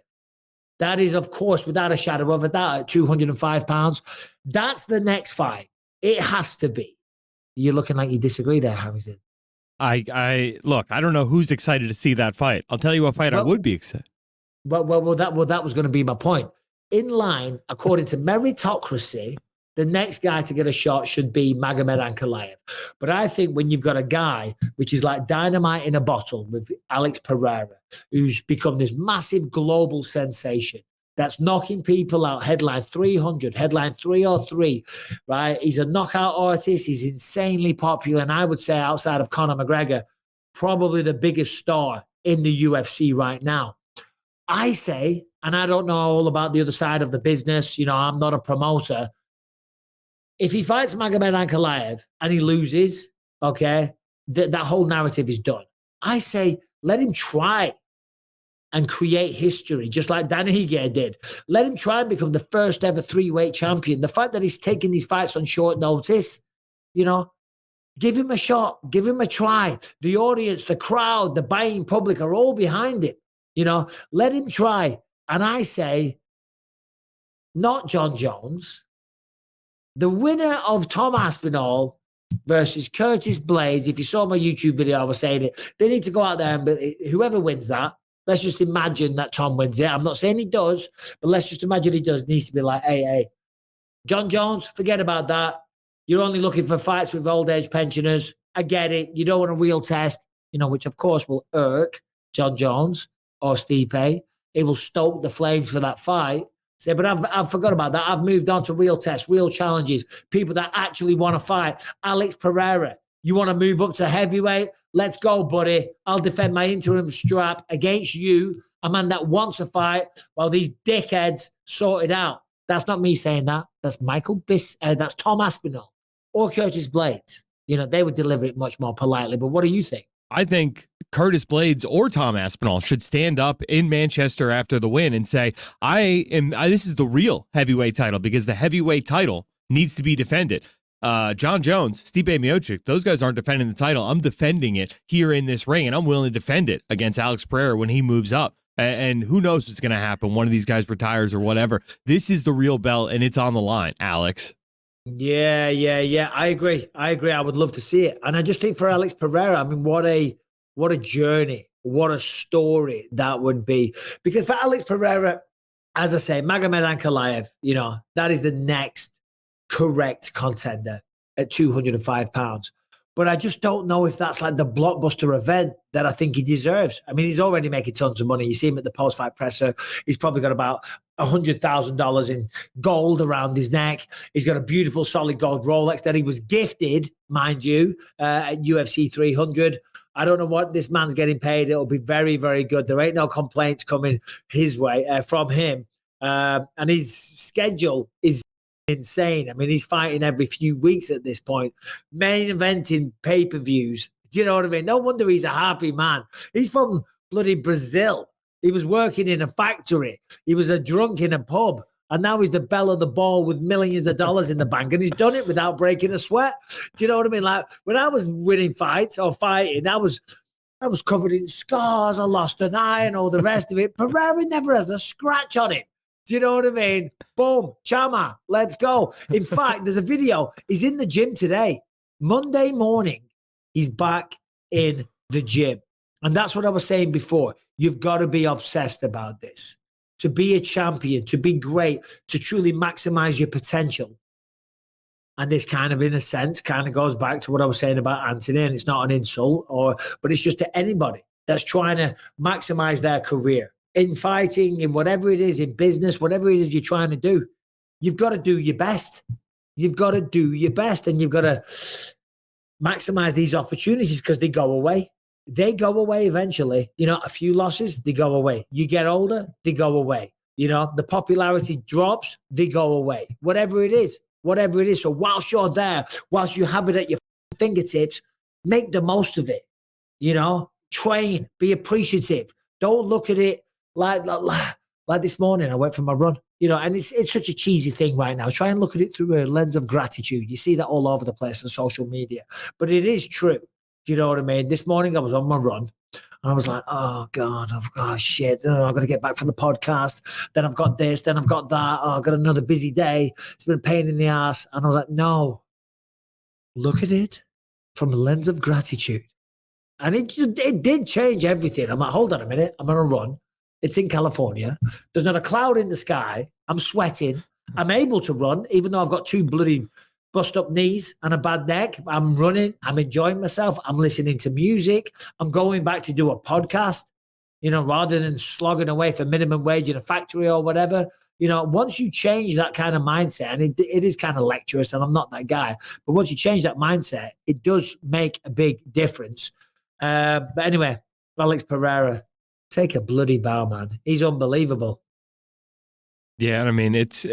That is, of course, without a shadow of a doubt, at 205 pounds. That's the next fight. It has to be. You're looking like you disagree there, Harrison. I look, I don't know who's excited to see that fight. I'll tell you what fight I would be excited. Well, that was going to be my point. In line, according to meritocracy, the next guy to get a shot should be Magomed Ankalaev. But I think when you've got a guy which is like dynamite in a bottle with Alex Pereira, who's become this massive global sensation, that's knocking people out, headline 300, headline 303, right? He's a knockout artist. He's insanely popular. And I would say outside of Conor McGregor, probably the biggest star in the UFC right now. I say, and I don't know all about the other side of the business, I'm not a promoter. If he fights Magomed Ankalaev and he loses, okay, that whole narrative is done. I say, let him try and create history, just like Dan Ige did. Let him try and become the first ever 3-weight champion. The fact that he's taking these fights on short notice, give him a shot, give him a try. The audience, the crowd, the buying public are all behind it. Let him try. And I say, not John Jones. The winner of Tom Aspinall versus Curtis Blades, if you saw my YouTube video, I was saying it, they need to go out there and whoever wins that, let's just imagine that Tom wins it. I'm not saying he does, but let's just imagine he does. It needs to be like, hey, John Jones, forget about that. You're only looking for fights with old age pensioners. I get it. You don't want a real test, which of course will irk John Jones or Stipe. It will stoke the flames for that fight. Say, but I've forgot about that. I've moved on to real tests, real challenges, people that actually want to fight. Alex Pereira, you want to move up to heavyweight? Let's go, buddy. I'll defend my interim strap against you, a man that wants a fight, while these dickheads sort it out. That's not me saying that. That's that's Tom Aspinall or Curtis Blades. They would deliver it much more politely. But what do you think? I think Curtis Blades or Tom Aspinall should stand up in Manchester after the win and say, this is the real heavyweight title, because the heavyweight title needs to be defended. John Jones, Stipe Miocic, those guys aren't defending the title. I'm defending it here in this ring, and I'm willing to defend it against Alex Pereira when he moves up. And who knows what's going to happen? One of these guys retires or whatever. This is the real belt, and it's on the line, Alex. Yeah. I agree. I would love to see it. And I just think for Alex Pereira, I mean, what a journey, what a story that would be. Because for Alex Pereira, as I say, Magomed Ankalaev, that is the next correct contender at 205 pounds. But I just don't know if that's like the blockbuster event that I think he deserves. I mean, he's already making tons of money. You see him at the post-fight presser. He's probably got about $100,000 in gold around his neck. He's got a beautiful, solid gold Rolex that he was gifted, mind you, at UFC 300. I don't know what this man's getting paid. It'll be very, very good. There ain't no complaints coming his way from him. And his schedule is insane. I mean, he's fighting every few weeks at this point, main eventing pay-per-views. Do you know what I mean? No wonder he's a happy man. He's from bloody Brazil. He was working in a factory. He was a drunk in a pub. And now he's the belle of the ball with millions of dollars in the bank. And he's done it without breaking a sweat. Do you know what I mean? Like when I was winning fights or fighting, I was covered in scars. I lost an eye and all the rest of it. Pereira never has a scratch on it. Do you know what I mean? Boom, chama, let's go. In fact, there's a video. He's in the gym today. Monday morning, he's back in the gym. And that's what I was saying before. You've got to be obsessed about this. To be a champion, to be great, to truly maximize your potential. And this kind of, in a sense, kind of goes back to what I was saying about Anthony, and it's not an insult, but it's just to anybody that's trying to maximize their career. In fighting, in whatever it is, in business, whatever it is you're trying to do, you've got to do your best. You've got to do your best, and you've got to maximize these opportunities because they go away. They go away eventually. A few losses, they go away. You get older, they go away. The popularity drops, they go away. Whatever it is. So whilst you're there, whilst you have it at your fingertips, make the most of it. Train, be appreciative. Don't look at it like this morning. I went for my run, and it's such a cheesy thing right now. Try and look at it through a lens of gratitude. You see that all over the place on social media, but it is true. Do you know what I mean? This morning I was on my run and I was like, oh God, I've got shit. Oh, I've got to get back from the podcast. Then I've got this, then I've got that. Oh, I've got another busy day. It's been a pain in the ass. And I was like, no, look at it from a lens of gratitude. And it did change everything. I'm like, hold on a minute. I'm on a run. It's in California. There's not a cloud in the sky. I'm sweating. I'm able to run, even though I've got 2 bloody bust up knees and a bad neck. I'm running. I'm enjoying myself. I'm listening to music. I'm going back to do a podcast, rather than slogging away for minimum wage in a factory or whatever. Once you change that kind of mindset, and it is kind of lecturous, and I'm not that guy, but once you change that mindset, it does make a big difference. But anyway, Alex Pereira, take a bloody bow, man. He's unbelievable. Yeah, I mean, it's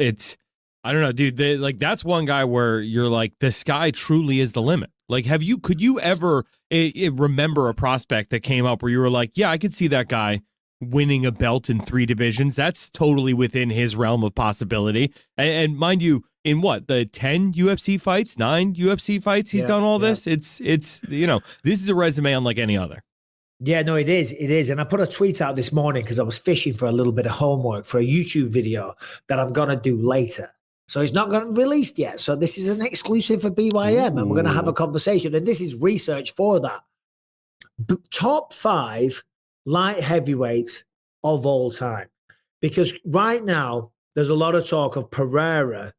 I don't know, dude. That's one guy where you're like, the sky truly is the limit. Like, could you ever remember a prospect that came up where you were like, yeah, I could see that guy winning a belt in 3 divisions? That's totally within his realm of possibility. And mind you, in the 10 UFC fights, 9 UFC fights, he's done all this. It's this is a resume unlike any other. Yeah, no, it is. It is. And I put a tweet out this morning because I was fishing for a little bit of homework for a YouTube video that I'm going to do later. So it's not going to be released yet. So this is an exclusive for BYM, and we're going to have a conversation. And this is research for that. Top 5 light heavyweights of all time. Because right now, there's a lot of talk of Pereira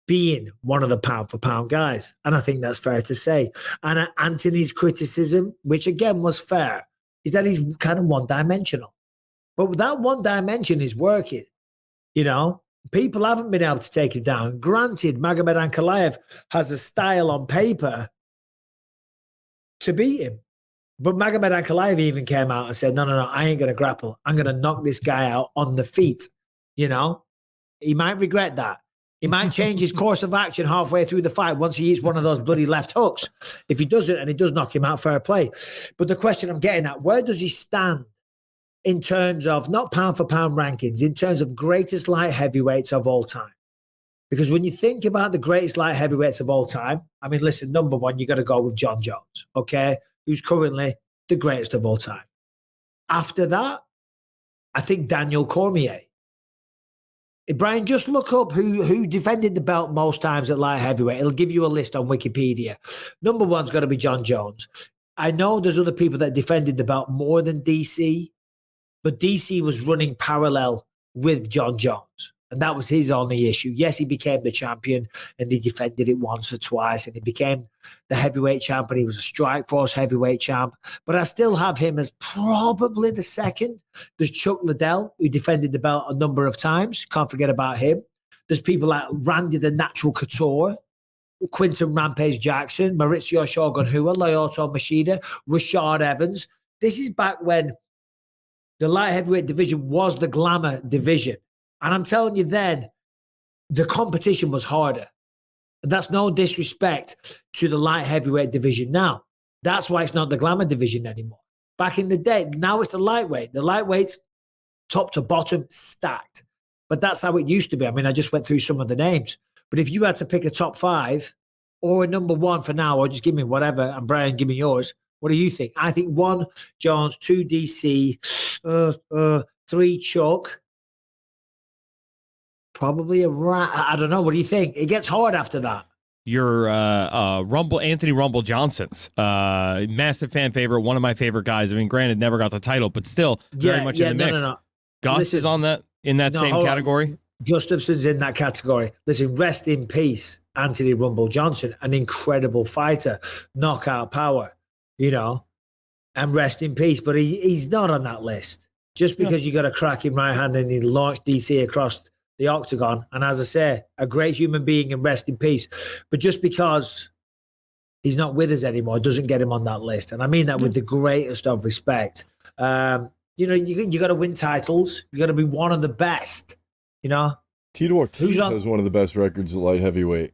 being one of the pound for pound guys. And I think that's fair to say. And Anthony's criticism, which again was fair, is that he's kind of one-dimensional. But that one dimension is working. People haven't been able to take him down. Granted, Magomed Ankalaev has a style on paper to beat him. But Magomed Ankalaev even came out and said, no, I ain't going to grapple. I'm going to knock this guy out on the feet. He might regret that. He might change his course of action halfway through the fight once he eats one of those bloody left hooks. If he doesn't, and he does knock him out, fair play. But the question I'm getting at, where does he stand in terms of, not pound for pound rankings, in terms of greatest light heavyweights of all time? Because when you think about the greatest light heavyweights of all time, I mean, listen, number 1, you got to go with John Jones, okay? Who's currently the greatest of all time. After that, I think Daniel Cormier. Brian, just look up who defended the belt most times at light heavyweight. It'll give you a list on Wikipedia. Number 1's got to be John Jones. I know there's other people that defended the belt more than DC, but DC was running parallel with John Jones. And that was his only issue. Yes, he became the champion and he defended it once or twice, and he became the heavyweight champ, and he was a Strikeforce heavyweight champ. But I still have him as probably the second. There's Chuck Liddell, who defended the belt a number of times. Can't forget about him. There's people like Randy the Natural Couture, Quinton Rampage Jackson, Maurizio Shogun Rua, Lyoto Machida, Rashad Evans. This is back when the light heavyweight division was the glamour division. And I'm telling you then, the competition was harder. That's no disrespect to the light heavyweight division now. That's why it's not the glamour division anymore. Back in the day, now it's the lightweight. The lightweight's top to bottom stacked. But that's how it used to be. I mean, I just went through some of the names. But if you had to pick a top 5 or a number 1 for now, or just give me whatever, and Brian, give me yours, what do you think? I think 1, Jones, 2, DC, 3, Chuck. Probably I don't know. What do you think? It gets hard after that. Your Anthony Rumble Johnson's massive fan favorite, one of my favorite guys. I mean, granted, never got the title, but still very much in the mix. No. Gus is on that in that same category. Gustafson's in that category. Listen, rest in peace, Anthony Rumble Johnson, an incredible fighter, knockout power, and rest in peace. But he's not on that list. Just because you got a cracking right hand and he launched DC across the octagon, and as I say, a great human being and rest in peace. But just because he's not with us anymore doesn't get him on that list. And I mean that with the greatest of respect. You got to win titles. You got to be one of the best, Tito Ortiz has one of the best records at light heavyweight.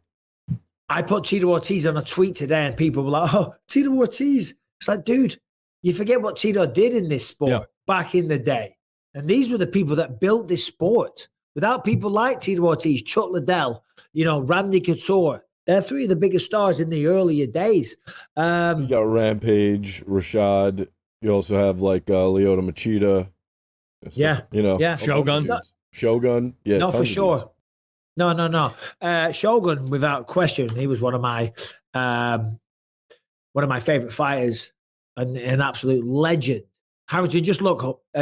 I put Tito Ortiz on a tweet today, and people were like, oh, Tito Ortiz. It's like, dude, you forget what Tito did in this sport back in the day. And these were the people that built this sport. Without people like Tito Ortiz, Chuck Liddell, Randy Couture, they're 3 of the biggest stars in the earlier days. You got Rampage, Rashad. You also have like Lyoto Machida. Shogun. Shogun. Yeah, no, for sure. No. Shogun, without question, he was one of my favorite fighters and an absolute legend. Harrington, just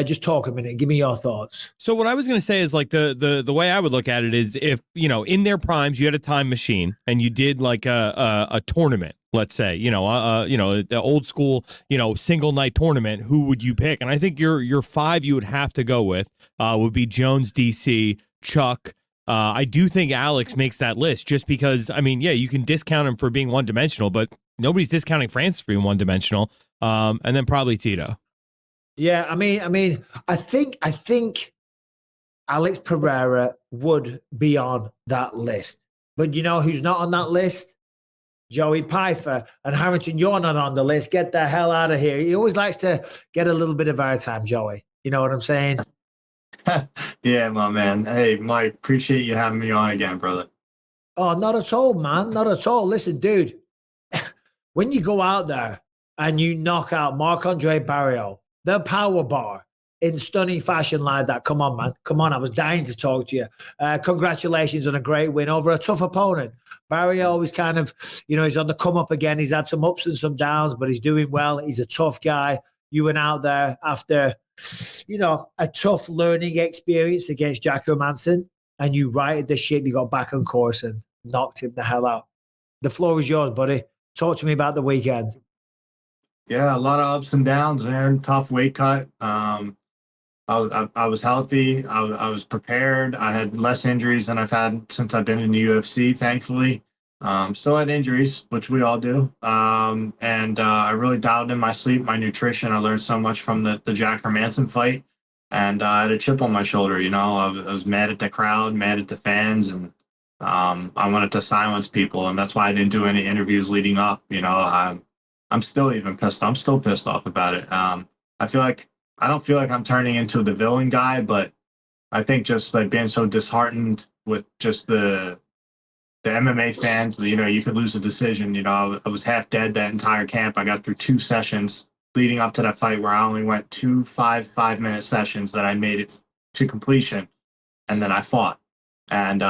just talk a minute. Give me your thoughts. So what I was going to say is like the way I would look at it is if, in their primes, you had a time machine and you did like a tournament, let's say, the old school, single night tournament, who would you pick? And I think your five you would have to go with would be Jones, DC, Chuck. I do think Alex makes that list just because, you can discount him for being one dimensional, but nobody's discounting Francis for being one dimensional. And then probably Tito. Yeah, I think Alex Pereira would be on that list. But you know who's not on that list? Joey Pyfer. And Harrington, you're not on the list. Get the hell out of here. He always likes to get a little bit of airtime, Joey. You know what I'm saying? Yeah, my man. Hey, Mike, appreciate you having me on again, brother. Oh, not at all, man. Not at all. Listen, dude, when you go out there and you knock out Marc-Andre Barrios, the power bar in stunning fashion like that. Come on, man. Come on. I was dying to talk to you. Congratulations on a great win over a tough opponent. Barrios always kind of, he's on the come up again. He's had some ups and some downs, but he's doing well. He's a tough guy. You went out there after, a tough learning experience against Jack Hermanson, and you righted the ship. You got back on course and knocked him the hell out. The floor is yours, buddy. Talk to me about the weekend. Yeah, a lot of ups and downs, man. Tough weight cut. I was healthy. I was prepared. I had less injuries than I've had since I've been in the UFC, thankfully. Still had injuries, which we all do. And I really dialed in my sleep, my nutrition. I learned so much from the Jack Hermanson fight. And I had a chip on my shoulder, I was mad at the crowd, mad at the fans, and I wanted to silence people. And that's why I didn't do any interviews leading up. I'm still even pissed. I'm still pissed off about it. I don't feel like I'm turning into the villain guy, but I think just like being so disheartened with just the MMA fans, you could lose a decision. I was half dead that entire camp. I got through 2 sessions leading up to that fight where I only went 2 5-minute sessions that I made it to completion, and then I fought. And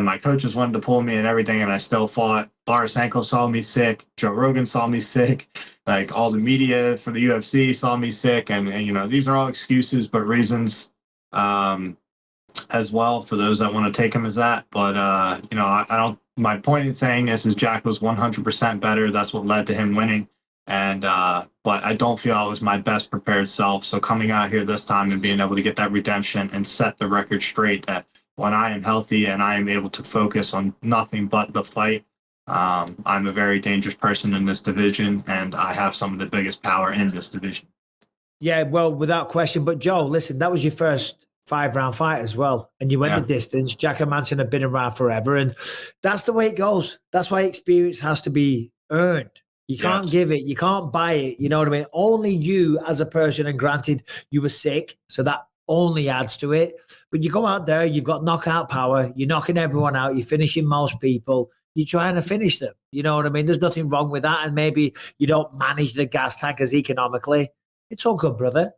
my coaches wanted to pull me and everything, and I still fought. Barasenko saw me sick. Joe Rogan saw me sick. Like, all the media for the UFC saw me sick. And these are all excuses, but reasons as well for those that want to take them as that. But, I don't – my point in saying this is Jack was 100% better. That's what led to him winning. And but I don't feel I was my best prepared self. So coming out here this time and being able to get that redemption and set the record straight that – when I am healthy and I am able to focus on nothing but the fight, I'm a very dangerous person in this division, and I have some of the biggest power in this division. Yeah, well, without question. But Joe, listen, that was your first 5-round fight as well, and you went the distance. Jack Hermanson had been around forever, and that's the way it goes. That's why experience has to be earned. You can't give it. You can't buy it. You know what I mean? Only you as a person, and granted, you were sick, so that only adds to it. But you go out there, you've got knockout power, you're knocking everyone out, you're finishing most people, you're trying to finish them. You know what I mean? There's nothing wrong with that. And maybe you don't manage the gas tank as economically. It's all good, brother.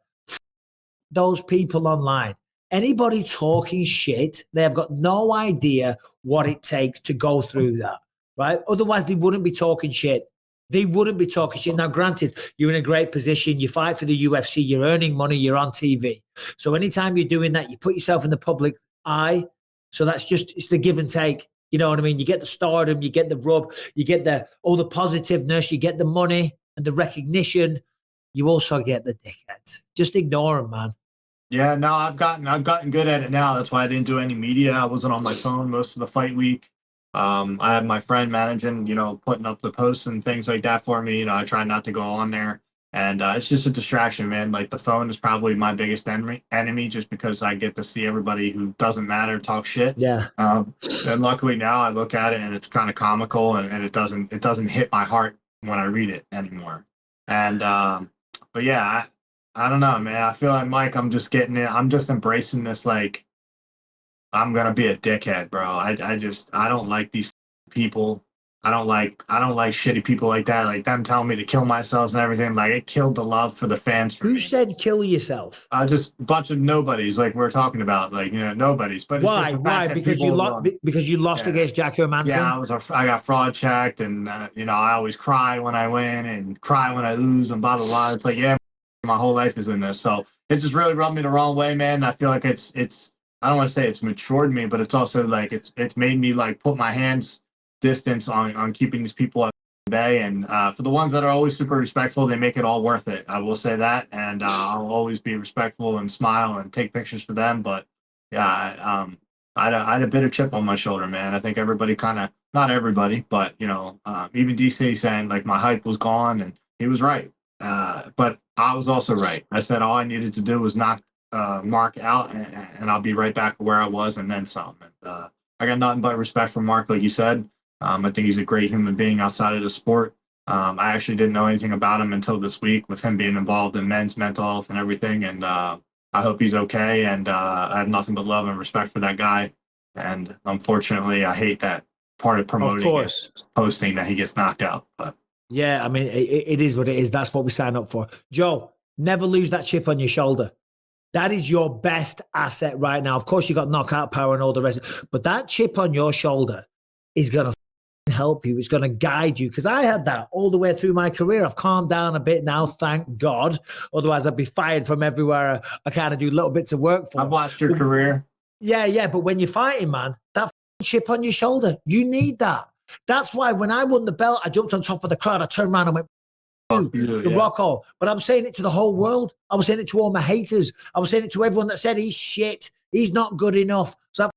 Those people online, anybody talking shit, they have got no idea what it takes to go through that, right? Otherwise, they wouldn't be talking shit. They wouldn't be talking shit. Now, granted, you're in a great position. You fight for the UFC. You're earning money. You're on TV. So anytime you're doing that, you put yourself in the public eye. So it's the give and take. You know what I mean? You get the stardom. You get the rub. You get all the positiveness. You get the money and the recognition. You also get the dickheads. Just ignore them, man. Yeah, no, I've gotten good at it now. That's why I didn't do any media. I wasn't on my phone most of the fight week. I had my friend managing, putting up the posts and things like that for me. I try not to go on there, and it's just a distraction, man. Like, the phone is probably my biggest enemy just because I get to see everybody who doesn't matter talk shit. Yeah. And luckily now I look at it and it's kind of comical, and it doesn't hit my heart when I read it anymore. And but yeah, I don't know, man. I feel like, Mike, I'm just getting it. I'm just embracing this, like, I'm gonna be a dickhead, bro. I don't like these people. I don't like shitty people like that. Like them telling me to kill myself and everything. Like, it killed the love for the fans. Who said kill yourself? Just a bunch of nobodies, like we're talking about, like, nobodies. But why? Because you lost against Jack Hermanson. Yeah, I got fraud checked, and I always cry when I win and cry when I lose and blah blah blah. It's like, yeah, my whole life is in this. So it just really rubbed me the wrong way, man. I feel like it's I don't want to say it's matured me, but it's also like it's made me like put my hands distance on keeping these people at bay. And for the ones that are always super respectful, they make it all worth it. I will say that, and I'll always be respectful and smile and take pictures for them. But yeah, I had a bit of chip on my shoulder, man. I think everybody kind of, not everybody, but even DC saying like my hype was gone, and he was right. But I was also right. I said all I needed to do was knock Mark out, and I'll be right back where I was and then some. And I got nothing but respect for Mark, like you said. I think he's a great human being outside of the sport. I actually didn't know anything about him until this week with him being involved in men's mental health and everything. And I hope he's okay. And I have nothing but love and respect for that guy. And unfortunately, I hate that part of promoting it, posting that he gets knocked out. But yeah, I mean, it is what it is. That's what we sign up for. Joe, never lose that chip on your shoulder. That is your best asset right now. Of course, you got knockout power and all the rest, but that chip on your shoulder is going to help you. It's going to guide you. Because I had that all the way through my career. I've calmed down a bit now, thank God. Otherwise, I'd be fired from everywhere I kind of do little bits of work for. I've watched your career. Yeah. But when you're fighting, man, that chip on your shoulder, you need that. That's why when I won the belt, I jumped on top of the crowd. I turned around and went, Rocco. But I'm saying it to the whole world. I was saying it to all my haters. I was saying it to everyone that said he's shit. He's not good enough. So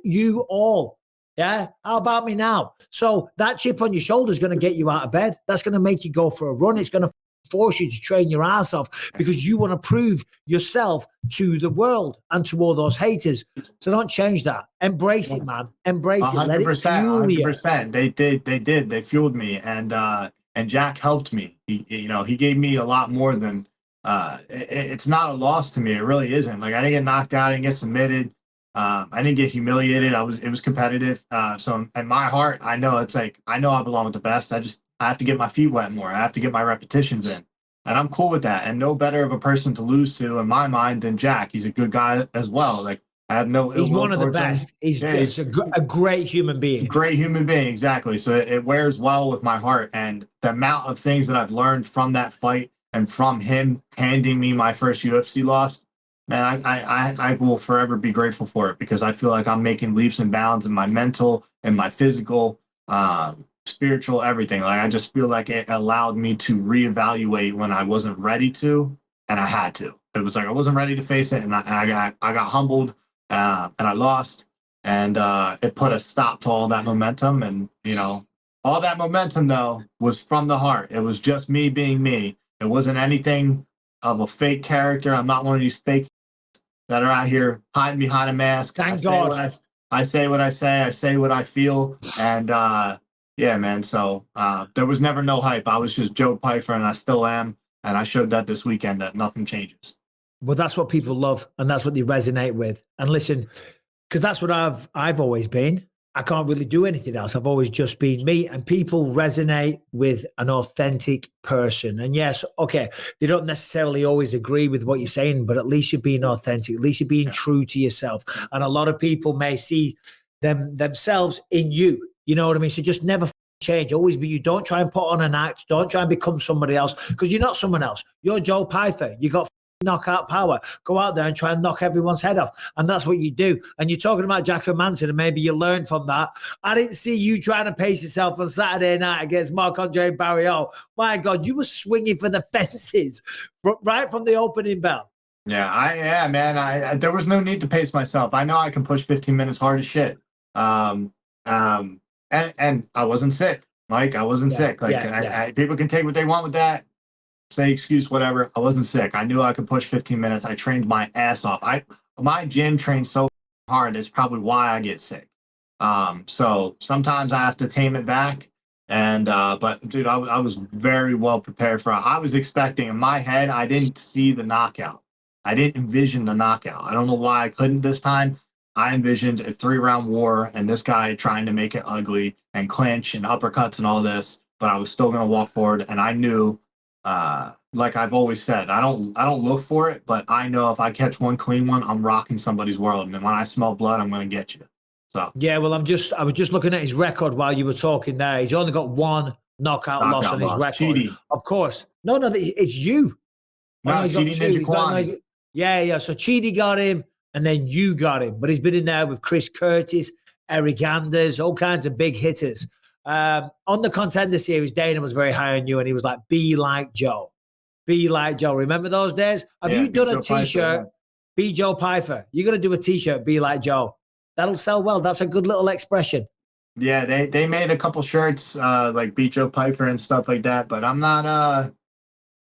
you all. Yeah. How about me now? So that chip on your shoulder is going to get you out of bed. That's going to make you go for a run. It's going to force you to train your ass off because you want to prove yourself to the world and to all those haters. So don't change that. Embrace it, man. Embrace 100%, it. Let it fuel you. 100%. They did. They fueled me. And Jack helped me. He gave me a lot more than it's not a loss to me. It really isn't. Like I didn't get knocked out. I didn't get submitted. I didn't get humiliated. It was competitive. So in my heart, I know it's like, I know I belong with the best. I have to get my feet wet more. I have to get my repetitions in, and I'm cool with that. And no better of a person to lose to in my mind than Jack. He's a good guy as well. Like I have no. He's one of the best. He's a great human being. Great human being. Exactly. So it wears well with my heart, and the amount of things that I've learned from that fight and from him handing me my first UFC loss. Man, I will forever be grateful for it because I feel like I'm making leaps and bounds in my mental and my physical, spiritual, everything. Like I just feel like it allowed me to reevaluate when I wasn't ready to, and I had to. It was like I wasn't ready to face it, and I got humbled, and I lost, and it put a stop to all that momentum. And all that momentum though was from the heart. It was just me being me. It wasn't anything of a fake character. I'm not one of these fake that are out here hiding behind a mask. Thank God. I say what I say. I say what I feel. And yeah, man. So there was never no hype. I was just Joe Pyfer, and I still am. And I showed that this weekend that nothing changes. Well, that's what people love, and that's what they resonate with. And listen, because that's what I've always been. I can't really do anything else. I've always just been me, and people resonate with an authentic person. And yes, okay, they don't necessarily always agree with what you're saying, but at least you're being authentic. At least you're being true to yourself. And a lot of people may see themselves in you. You know what I mean? So just never change. Always be you. Don't try and put on an act. Don't try and become somebody else because you're not someone else. You're Joe Pyfer. You got knockout power. Go out there and try and knock everyone's head off. And that's what you do. And you're talking about Jack Manson, and maybe you learned from that. I didn't see you trying to pace yourself on Saturday night against Marc-Andre Barrios. My God, you were swinging for the fences right from the opening bell. Yeah, man. There was no need to pace myself. I know I can push 15 minutes hard as shit. And I wasn't sick, Mike. I wasn't sick. Like people can take what they want with that. Say excuse, whatever. I wasn't sick. I knew I could push 15 minutes. I trained my ass off. My gym trains so hard. It's probably why I get sick. So sometimes I have to tame it back. And but dude, I was very well prepared for it. I was expecting in my head. I didn't see the knockout. I didn't envision the knockout. I don't know why I couldn't this time. I envisioned a 3-round war and this guy trying to make it ugly and clinch and uppercuts and all this. But I was still going to walk forward, and I knew. Like I've always said, I don't look for it, but I know if I catch one clean one, I'm rocking somebody's world. And when I smell blood, I'm going to get you. So yeah, well, I was just looking at his record while you were talking there. He's only got one knockout loss on his record. Cheaty. Of course. No, it's you. No, he's got Chidi two. He's got, Njokuani. yeah. So Chidi got him, and then you got him. But he's been in there with Chris Curtis, Eric Anders, all kinds of big hitters. On the Contender Series, Dana was very high on you, and he was like, be like Joe. Be like Joe. Remember those days? Have you done a T-shirt? Be Joe Pyfer. You're going to do a T-shirt, be like Joe. That'll sell well. That's a good little expression. Yeah, they made a couple shirts like Beat Joe Pyfer and stuff like that, but I'm not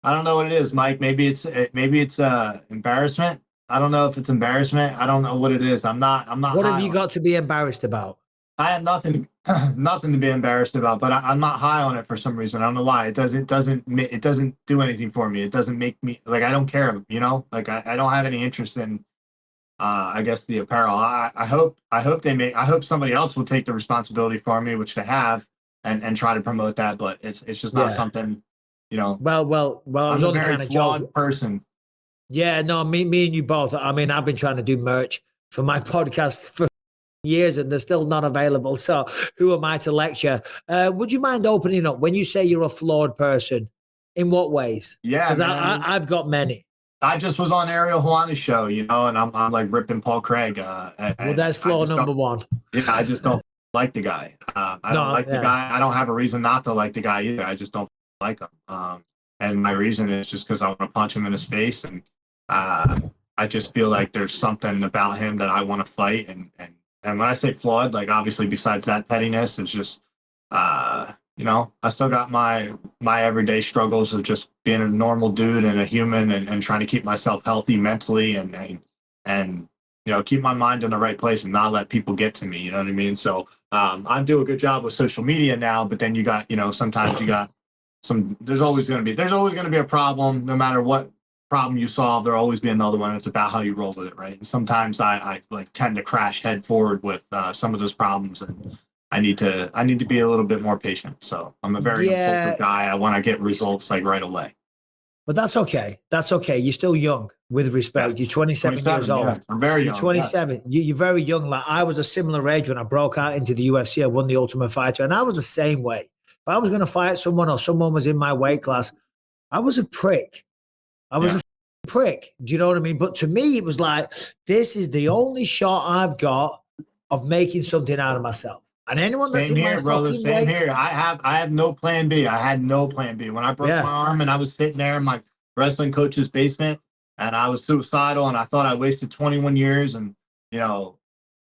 I don't know what it is, Mike. Maybe it's embarrassment. I don't know if it's embarrassment. I don't know what it is. I'm not What have you got to be embarrassed about? I have nothing to be embarrassed about, but I'm not high on it for some reason. I don't know why. It doesn't do anything for me. It doesn't make me like I don't care, Like I don't have any interest in I guess the apparel. I hope somebody else will take the responsibility for me, which they have, and try to promote that. But it's just not something, Well, I was I'm only a very kind of flawed joking. person. Yeah, no, me and you both. I mean, I've been trying to do merch for my podcast for years, and they're still not available. So who am I to lecture? Would you mind opening up when you say you're a flawed person? In what ways? Yeah, because I've got many. I just was on Ariel Helwani's show, and I'm like ripping Paul Craig. Well, that's flaw number one. Yeah, I just don't like the guy. I don't like the guy. I don't have a reason not to like the guy either. I just don't like him. And my reason is just because I want to punch him in his face, and I just feel like there's something about him that I want to fight. And when I say flawed, like obviously besides that pettiness, it's just I still got my everyday struggles of just being a normal dude and a human and trying to keep myself healthy mentally and keep my mind in the right place and not let people get to me. You know what I mean? So I do a good job with social media now, but then you got, sometimes you got there's always going to be a problem. No matter what problem you solve, there'll always be another one. It's about how you roll with it, right? And sometimes I like tend to crash head forward with some of those problems, and I need to be a little bit more patient. So I'm a very impulsive guy. I want to get results like right away. But that's okay. That's okay. You're still young, with respect. Yeah. You're 27 years old. Yeah. I'm very young. You're 27. Yes. You're very young. Like I was a similar age when I broke out into the UFC. I won the Ultimate Fighter, and I was the same way. If I was going to fight someone or someone was in my weight class, I was a prick. I was a prick. Do you know what I mean? But to me, it was like, this is the only shot I've got of making something out of myself. And anyone that's in my fucking Same weight, here. I have no plan B. I had no plan B. When I broke my arm and I was sitting there in my wrestling coach's basement and I was suicidal and I thought I wasted 21 years and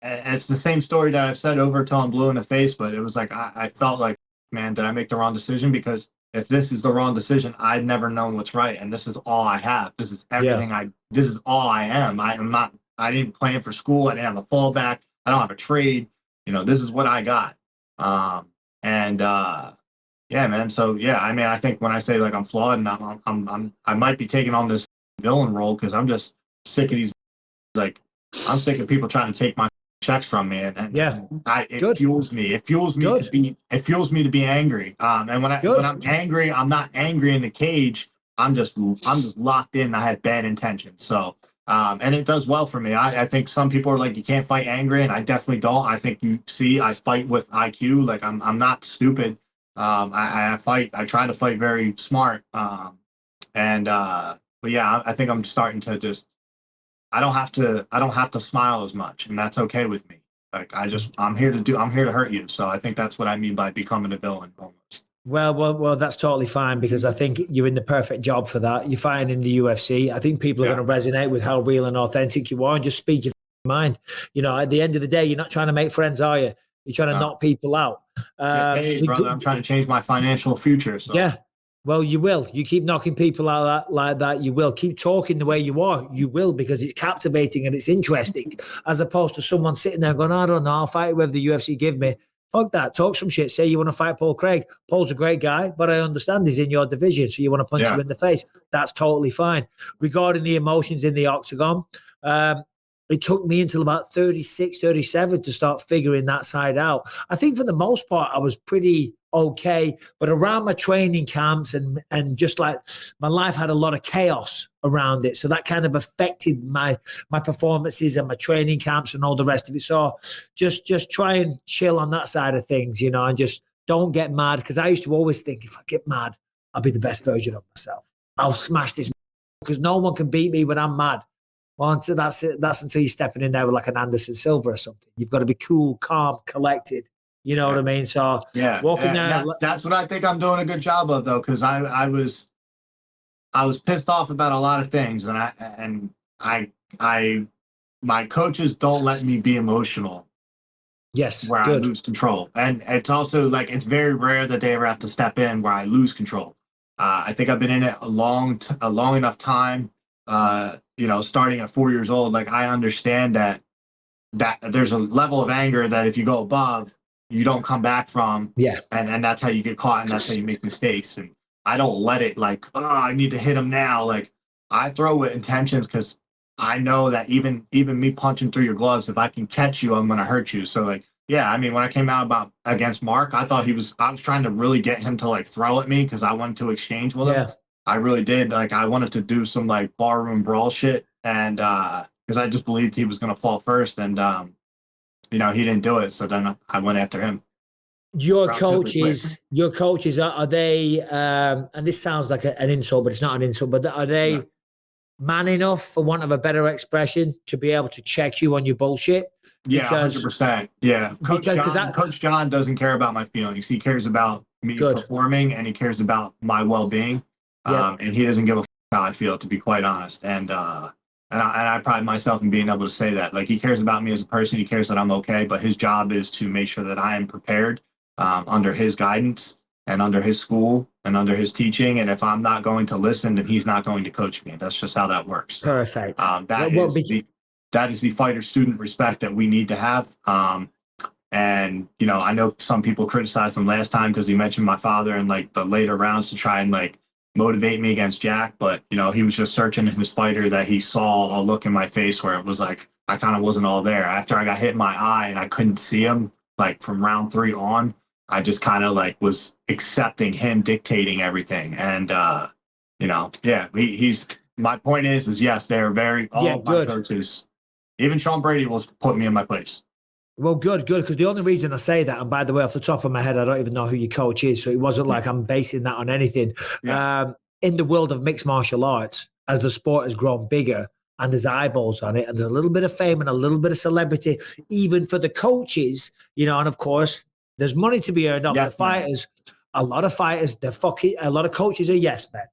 it's the same story that I've said over till I'm blue in the face, but it was like I felt like, man, did I make the wrong decision? Because if this is the wrong decision, I've never known what's right, and this is all I have. This is everything this is all I am. I didn't plan for school. I didn't have a fallback. I don't have a trade. This is what I got. Man. So I mean, I think when I say like I'm flawed and I might be taking on this villain role because I'm just sick of these. Like I'm sick of people trying to take my checks from me, and it fuels me. It fuels me to be angry. And when I'm angry, I'm not angry in the cage. I'm just locked in. I have bad intentions. So. And it does well for me. I think some people are like, you can't fight angry, and I definitely don't. I think I fight with IQ. Like I'm not stupid. I try to fight very smart. But I think I'm starting to just, I don't have to smile as much, and that's okay with me. Like I'm here to hurt you. So I think that's what I mean by becoming a villain almost. Well, that's totally fine because I think you're in the perfect job for that. You're fighting in the UFC. I think people are going to resonate with how real and authentic you are and just speak your mind. At the end of the day, you're not trying to make friends, are you? You're trying to knock people out. Hey, brother, I'm trying to change my financial future. So. Yeah. Well, you will. You keep knocking people out like that, you will. Keep talking the way you are, you will, because it's captivating and it's interesting, as opposed to someone sitting there going, I don't know, I'll fight whoever the UFC give me. Fuck that. Talk some shit. Say you want to fight Paul Craig. Paul's a great guy, but I understand he's in your division, so you want to punch him in the face. That's totally fine. Regarding the emotions in the octagon, it took me until about 36, 37 to start figuring that side out. I think for the most part, I was pretty okay, but around my training camps and just like my life had a lot of chaos around it. So that kind of affected my performances and my training camps and all the rest of it. So just try and chill on that side of things, and just don't get mad. Because I used to always think if I get mad, I'll be the best version of myself. I'll smash this because no one can beat me when I'm mad. Well, until that's until you're stepping in there with like an Anderson Silva or something. You've got to be cool, calm, collected. You know what I mean? So walking there. That's what I think I'm doing a good job of, though, because I was pissed off about a lot of things, and my coaches don't let me be emotional. Yes, where good. I lose control, and it's also like it's very rare that they ever have to step in where I lose control. I think I've been in it a long enough time. Starting at 4 years old, like I understand that there's a level of anger that if you go above, you don't come back from. Yeah, and that's how you get caught, and that's how you make mistakes. And I don't let it like, oh, I need to hit him now. Like I throw with intentions because I know that even me punching through your gloves, if I can catch you, I'm gonna hurt you. So like, yeah, I mean, when I came out against Mark, I was trying to really get him to like throw at me because I wanted to exchange with him. I really did. Like I wanted to do some like barroom brawl shit, and because I just believed he was gonna fall first, and he didn't do it. So then I went after him. Your coaches, are they? And this sounds like an insult, but it's not an insult. But are they man enough, for want of a better expression, to be able to check you on your bullshit? Yeah, 100%. Yeah, Coach John doesn't care about my feelings. He cares about me performing, and he cares about my well-being. And he doesn't give a how I feel, to be quite honest. And I pride myself in being able to say that. Like he cares about me as a person. He cares that I'm okay. But his job is to make sure that I am prepared under his guidance and under his school and under his teaching. And if I'm not going to listen, then he's not going to coach me. That's just how that works. Perfect. That is the fighter-student respect that we need to have. And I know some people criticized him last time because he mentioned my father in like the later rounds to try and like motivate me against Jack. But he was just searching in his fighter that he saw a look in my face where it was like I kind of wasn't all there. After I got hit in my eye and I couldn't see him, like from round 3 on, I just kind of like was accepting him dictating everything. And he's my point is yes, they're all of my coaches. Even Sean Brady will put me in my place. Well, good, because the only reason I say that, and by the way, off the top of my head, I don't even know who your coach is, so it wasn't like I'm basing that on anything. Yeah. In the world of mixed martial arts, as the sport has grown bigger and there's eyeballs on it, and there's a little bit of fame and a little bit of celebrity, even for the coaches, and of course, there's money to be earned off the fighters. Man. A lot of fighters, a lot of coaches are yes men.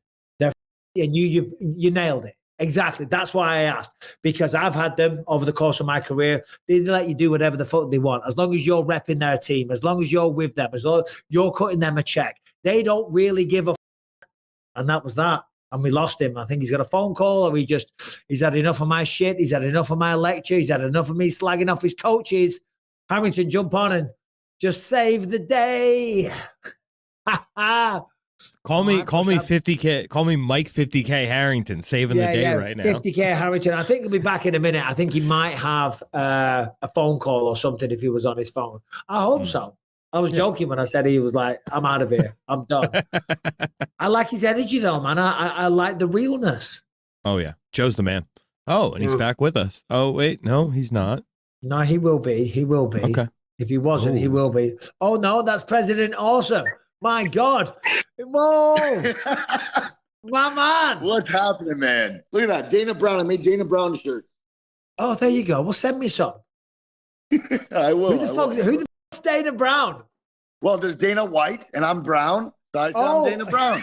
And you nailed it. Exactly. That's why I asked, because I've had them over the course of my career. They let you do whatever the fuck they want. As long as you're repping their team, as long as you're with them, as long as you're cutting them a check, they don't really give a fuck. And that was that. And we lost him. I think he's got a phone call, or he's had enough of my shit. He's had enough of my lecture. He's had enough of me slagging off his coaches. Harrington, jump on and just save the day. Call me 50K. Call me Mike 50K Harrington, saving the day right now. 50K Harrington. I think he'll be back in a minute. I think he might have a phone call or something if he was on his phone. I hope so. I was joking when I said he was like, I'm out of here. I'm done. I like his energy though, man. I like the realness. Oh yeah. Joe's the man. Oh, and he's back with us. Oh, wait. No, he's not. No, he will be. He will be. Okay. If he wasn't, he will be. Oh no, that's President Awesome. My God. Whoa. My man. What's happening, man? Look at that. Dana Brown. I made Dana Brown a shirt. Oh, there you go. Well, send me some. I will. Who the fuck's Dana Brown? Well, there's Dana White, and I'm Brown. So I'm Dana Brown.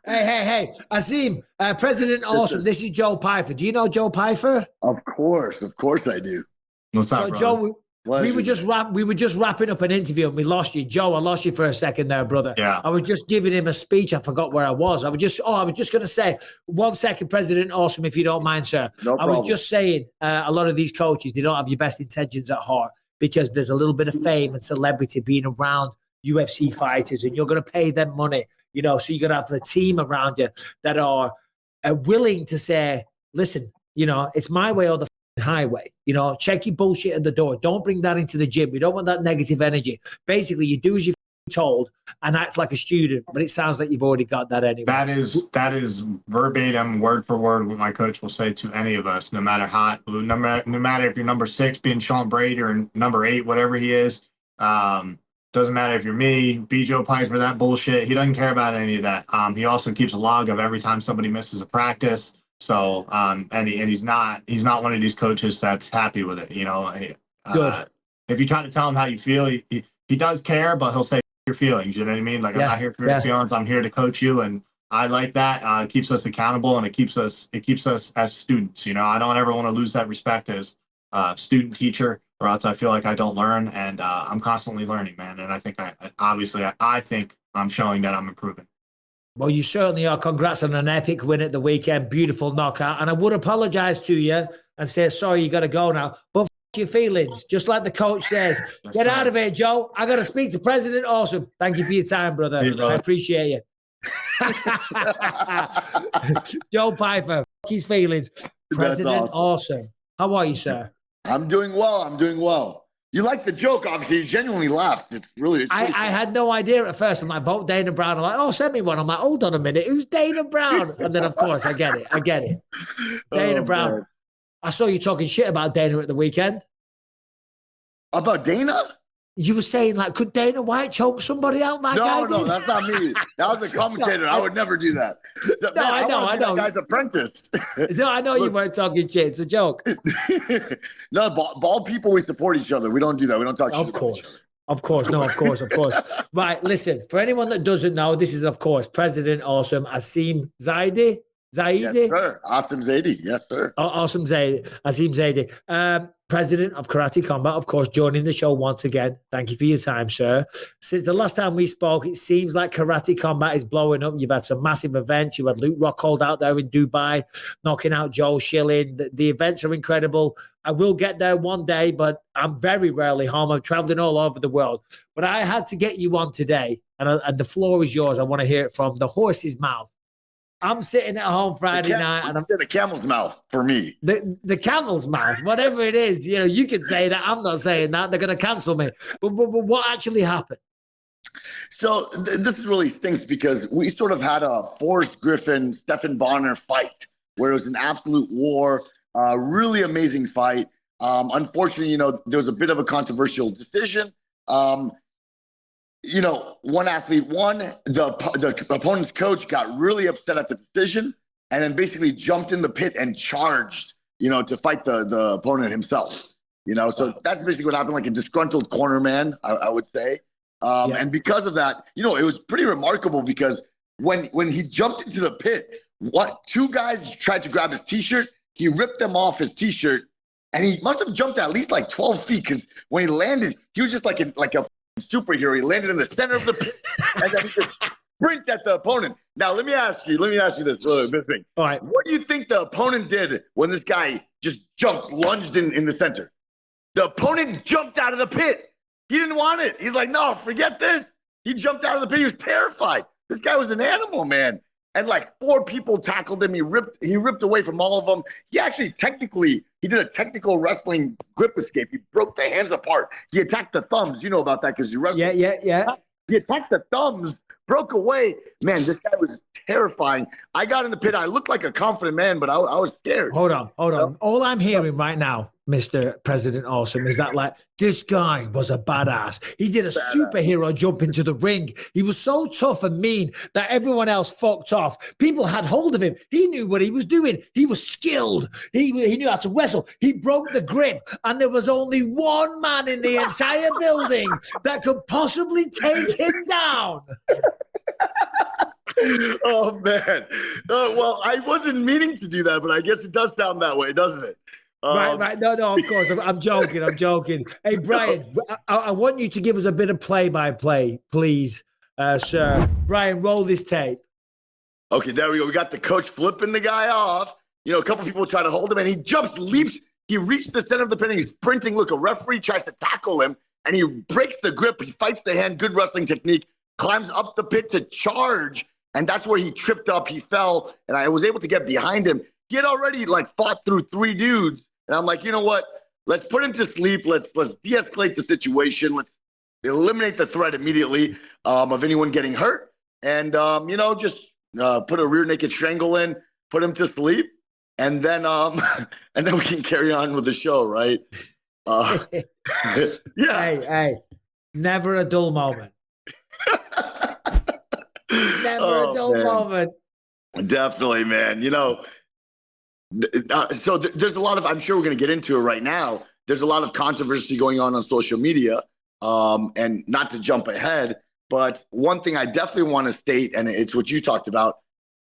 Hey. Azim, President Awesome. This is Joe Pyfer. Do you know Joe Pyfer? Of course I do. What's up, brother? Joe, we were just wrapping up an interview and we lost you. Joe, I lost you for a second there, brother. Yeah. I was just giving him a speech. I forgot where I was. I was just going to say 1 second, President Awesome, if you don't mind, sir. No problem. I was just saying a lot of these coaches, they don't have your best intentions at heart because there's a little bit of fame and celebrity being around UFC fighters and you're going to pay them money, so you're going to have a team around you that are willing to say, listen, it's my way or the highway. Check your bullshit at the door. Don't bring that into the gym. We don't want that negative energy. Basically, you do as you're told and act like a student, but it sounds like you've already got that anyway. That is verbatim, word for word, what my coach will say to any of us, no matter if you're number 6 being Sean Brady or number 8, whatever he is. Doesn't matter if you're me, be Joe Pyfer, that bullshit. He doesn't care about any of that. He also keeps a log of every time somebody misses a practice. So, he's not one of these coaches that's happy with it. Good. If you try to tell him how you feel, he does care, but he'll say your feelings. You know what I mean? Like, I'm not here for your feelings. I'm here to coach you. And I like that. It keeps us accountable, and it keeps us as students. I don't ever want to lose that respect as student teacher, or else I feel like I don't learn, and I'm constantly learning, man. And I think I think I'm showing that I'm improving. Well, you certainly are. Congrats on an epic win at the weekend. Beautiful knockout. And I would apologize to you and say, sorry, you got to go now. But your feelings, just like the coach says. Get out of here, Joe. I got to speak to President Awesome. Thank you for your time, brother. Hey, brother. I appreciate you. Joe Pyfer, his feelings. President Awesome. How are you, sir? I'm doing well. You like the joke, obviously. You genuinely laughed. It's really I had no idea at first. I'm like, vote Dana Brown. I'm like, oh, send me one. I'm like, hold on a minute. Who's Dana Brown? And then, of course, I get it. Dana Brown. Man. I saw you talking shit about Dana at the weekend. About Dana? You were saying, like, could Dana White choke somebody out like No, that's not me. That was the commentator. I would never do that. No, I know. That guy's apprentice. No, I know. Look, you weren't talking shit. It's a joke. No, bald people, we support each other. We don't do that. We don't talk shit. Of course. Of course. Right, listen, for anyone that doesn't know, this is, of course, President Awesome, Asim Zaidi. Yes, sir. Asim Zaidi. Yes, sir. Awesome Zaidi. Asim Zaidi. President of Karate Combat, of course, joining the show once again. Thank you for your time, sir. Since the last time we spoke, it seems like Karate Combat is blowing up. You've had some massive events. You had Luke Rockhold out there in Dubai, knocking out Joe Schilling. The events are incredible. I will get there one day, but I'm very rarely home. I'm traveling all over the world. But I had to get you on today, and the floor is yours. I want to hear it from the horse's mouth. I'm sitting at home Friday night, and I'm the camel's mouth for me. The camel's mouth, whatever it is, you can say that. I'm not saying that. They're going to cancel me. But what actually happened? So this really stinks because we sort of had a Forrest Griffin, Stephan Bonner fight where it was an absolute war, really amazing fight. Unfortunately, there was a bit of a controversial decision. One athlete won. The opponent's coach got really upset at the decision and then basically jumped in the pit and charged, to fight the opponent himself. So that's basically what happened, like a disgruntled cornerman, I would say. And because of that, it was pretty remarkable because when he jumped into the pit, two guys tried to grab his T-shirt. He ripped them off his T-shirt, and he must have jumped at least like 12 feet because when he landed, he was just like a superhero. He landed in the center of the pit, and then he just sprinted at the opponent. Now, let me ask you this, Bisping. All right. What do you think the opponent did when this guy just lunged in the center? The opponent jumped out of the pit. He didn't want it. He's like, no, forget this. He jumped out of the pit. He was terrified. This guy was an animal, man. And like 4 people tackled him. He ripped away from all of them. He actually he did a technical wrestling grip escape. He broke the hands apart. He attacked the thumbs. You know about that because you wrestled. Yeah. He attacked the thumbs, broke away. Man, this guy was terrifying. I got in the pit. I looked like a confident man, but I was scared. Hold on. All I'm hearing right now, Mr. President Awesome, is that like this guy was a badass. He did a superhero jump into the ring. He was so tough and mean that everyone else fucked off. People had hold of him. He knew what he was doing. He was skilled. He knew how to wrestle. He broke the grip, and there was only one man in the entire building that could possibly take him down. Oh man. Well, I wasn't meaning to do that, but I guess it does sound that way, doesn't it? Right. No, of course. I'm joking. Hey, Brian, I want you to give us a bit of play-by-play, please, sir. Brian, roll this tape. Okay, there we go. We got the coach flipping the guy off. A couple people try to hold him, and he leaps. He reached the center of the pin, and he's sprinting. Look, a referee tries to tackle him, and he breaks the grip. He fights the hand. Good wrestling technique. Climbs up the pit to charge, and that's where he tripped up. He fell, and I was able to get behind him. He had already fought through 3 dudes. And I'm like, you know what? Let's put him to sleep. Let's de-escalate the situation. Let's eliminate the threat immediately of anyone getting hurt. And, just put a rear naked strangle in, put him to sleep. And then we can carry on with the show, right? Yeah. Hey, Never a dull moment. Never a dull moment. Definitely, man. There's a lot of, I'm sure we're going to get into it right now. There's a lot of controversy going on social media. And not to jump ahead, but one thing I definitely want to state, and it's what you talked about,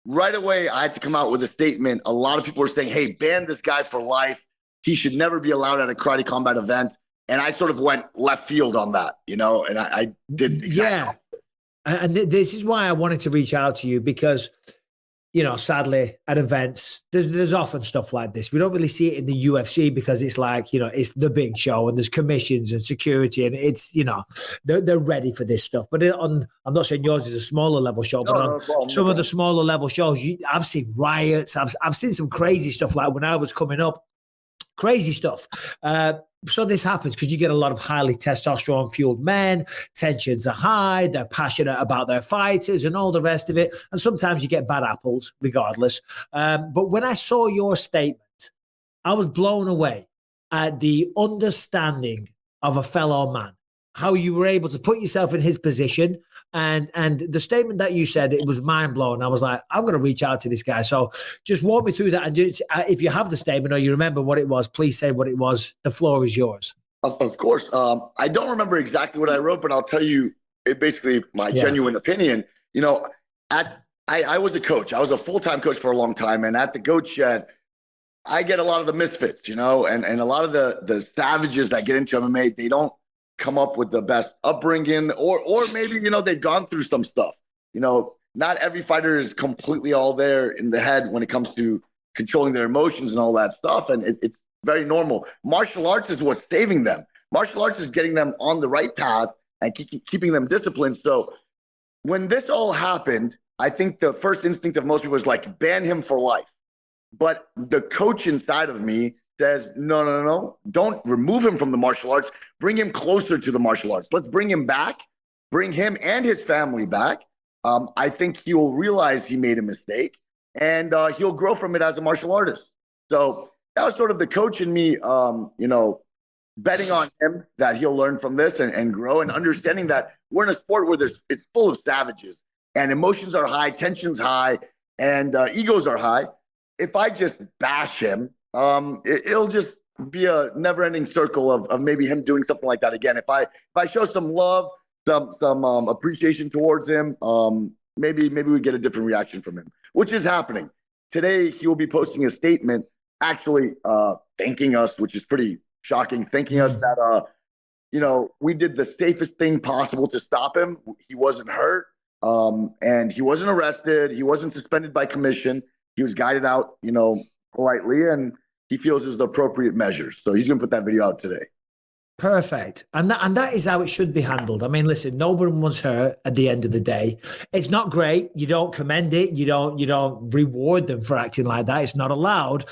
right away, I had to come out with a statement. A lot of people were saying, hey, ban this guy for life. He should never be allowed at a karate combat event. And I sort of went left field on that, and I did. Exactly. Yeah. And this is why I wanted to reach out to you because, sadly at events, there's often stuff like this. We don't really see it in the UFC because it's like, it's the big show and there's commissions and security and it's, they're ready for this stuff. But I'm not saying yours is a smaller level show, but on some of the smaller level shows, I've seen riots. I've seen some crazy stuff like when I was coming up, crazy stuff. So this happens because you get a lot of highly testosterone-fueled men. Tensions are high. They're passionate about their fighters and all the rest of it. And sometimes you get bad apples, regardless. But when I saw your statement, I was blown away at the understanding of a fellow man, how you were able to put yourself in his position. And the statement that you said, it was mind-blowing. I was like, I'm going to reach out to this guy. So just walk me through that. And if you have the statement or you remember what it was, please say what it was. The floor is yours. Of course. I don't remember exactly what I wrote, but I'll tell you basically my genuine opinion. I was a coach. I was a full-time coach for a long time. And at the Goat Shed, I get a lot of the misfits, and a lot of the savages that get into MMA, they don't come up with the best upbringing or maybe, they've gone through some stuff. Not every fighter is completely all there in the head when it comes to controlling their emotions and all that stuff. And it's very normal. Martial arts is what's saving them. Martial arts is getting them on the right path and keeping them disciplined. So when this all happened, I think the first instinct of most people was like, ban him for life. But the coach inside of me says, no, don't remove him from the martial arts. Bring him closer to the martial arts. Let's bring him back, bring him and his family back. I think he will realize he made a mistake and he'll grow from it as a martial artist. So that was sort of the coach in me, betting on him that he'll learn from this and grow and understanding that we're in a sport where it's full of savages and emotions are high, tension's high, and egos are high. If I just bash him, it'll just be a never-ending circle of maybe him doing something like that again. If I show some love, some appreciation towards him, maybe we get a different reaction from him, which is happening. Today, he will be posting a statement actually thanking us, which is pretty shocking, thanking us that, we did the safest thing possible to stop him. He wasn't hurt, and he wasn't arrested. He wasn't suspended by commission. He was guided out, politely, and he feels is the appropriate measures. So he's going to put that video out today. Perfect. And that is how it should be handled. I mean, listen, no one was hurt at the end of the day. It's not great. You don't commend it. You don't reward them for acting like that. It's not allowed.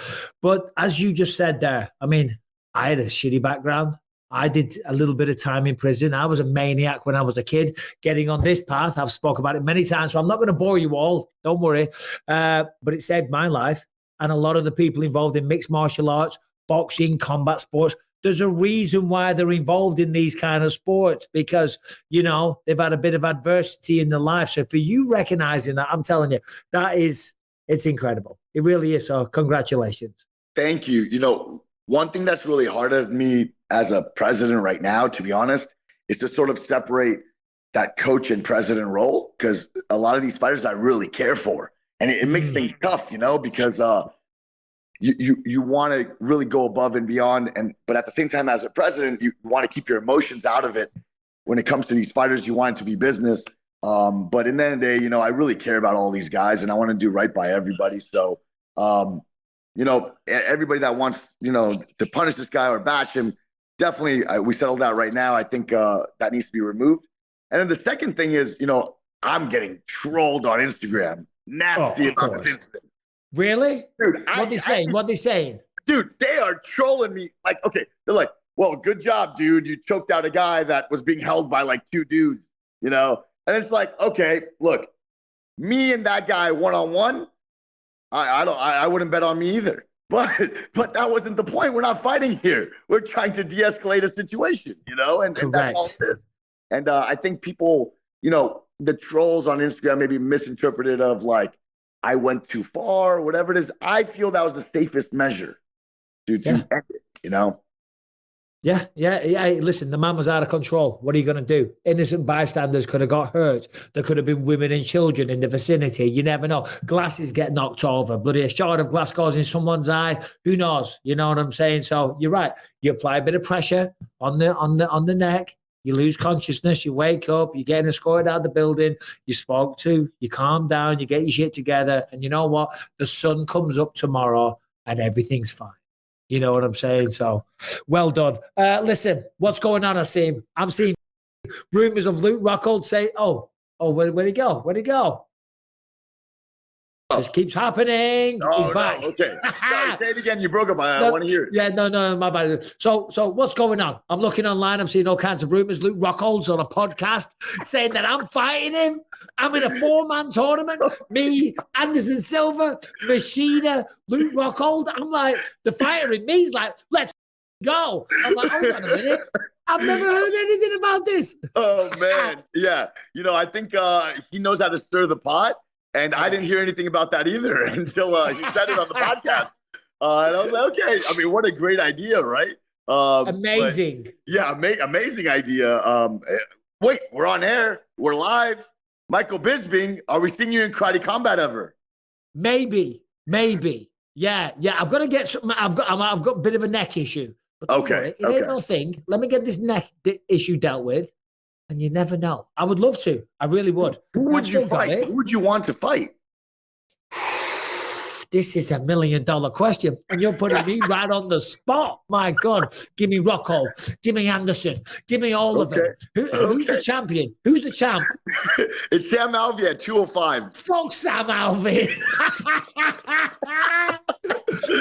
But as you just said there, I mean, I had a shitty background. I did a little bit of time in prison. I was a maniac when I was a kid. Getting on this path, I've spoke about it many times, so I'm not going to bore you all. Don't worry. But it saved my life. And a lot of the people involved in mixed martial arts, boxing, combat sports, there's a reason why they're involved in these kind of sports because, they've had a bit of adversity in their life. So for you recognizing that, I'm telling you, it's incredible. It really is. So congratulations. Thank you. One thing that's really hard of me as a president right now, to be honest, is to sort of separate that coach and president role because a lot of these fighters I really care for. And it makes things tough, because you want to really go above and beyond. But at the same time, as a president, you want to keep your emotions out of it. When it comes to these fighters, you want it to be business. But in the end of the day, I really care about all these guys and I want to do right by everybody. So, everybody that wants, to punish this guy or bash him, definitely we settled that right now. I think that needs to be removed. And then the second thing is, I'm getting trolled on Instagram. Nasty about this incident. Really? Dude, what they saying? Dude, they are trolling me. Like, okay, they're like, well, good job, dude. You choked out a guy that was being held by like two dudes, And it's like, okay, look, me and that guy one-on-one, I wouldn't bet on me either. But that wasn't the point. We're not fighting here. We're trying to de-escalate a situation, and that's all it is. And I think people, the trolls on Instagram maybe misinterpreted of like, I went too far, whatever it is. I feel that was the safest measure to end it, Yeah. Hey, listen, the man was out of control. What are you going to do? Innocent bystanders could have got hurt. There could have been women and children in the vicinity. You never know. Glasses get knocked over. Bloody a shard of glass goes in someone's eye. Who knows? You know what I'm saying? So you're right. You apply a bit of pressure on the neck. You lose consciousness. You wake up. You're getting escorted out of the building. You spoke to. You calm down. You get your shit together. And you know what? The sun comes up tomorrow and everything's fine. You know what I'm saying? So, well done. Listen, what's going on, Asim? I'm seeing rumors of Luke Rockhold say, where'd he go? Where'd he go? This keeps happening. He's back. No, okay. Sorry, say it again. You broke up. I want to hear it. Yeah, no, my bad. So what's going on? I'm looking online. I'm seeing all kinds of rumors. Luke Rockhold's on a podcast saying that I'm fighting him. I'm in a 4-man tournament. Me, Anderson Silva, Machida, Luke Rockhold. I'm like, the fighter in me is like, let's go. I'm like, hold on a minute. I've never heard anything about this. Oh, man. Yeah. I think he knows how to stir the pot. And I didn't hear anything about that either until he said it on the podcast. And I was like, okay. I mean, what a great idea, right? Amazing. Amazing idea. Wait, we're on air. We're live. Michael Bisping, are we seeing you in Karate Combat ever? Maybe. Yeah. I've got to get some. I've got a bit of a neck issue. But okay. It ain't no thing. Let me get this neck issue dealt with. And you never know. I would love to. I really would. Who would you fight? Who would you want to fight? This is $1 million question. And you're putting me right on the spot. My God. Give me Rockhold. Give me Anderson. Give me all of them. Who's the champion? Who's the champ? It's Sam Alvey at 205. Fuck Sam Alvey.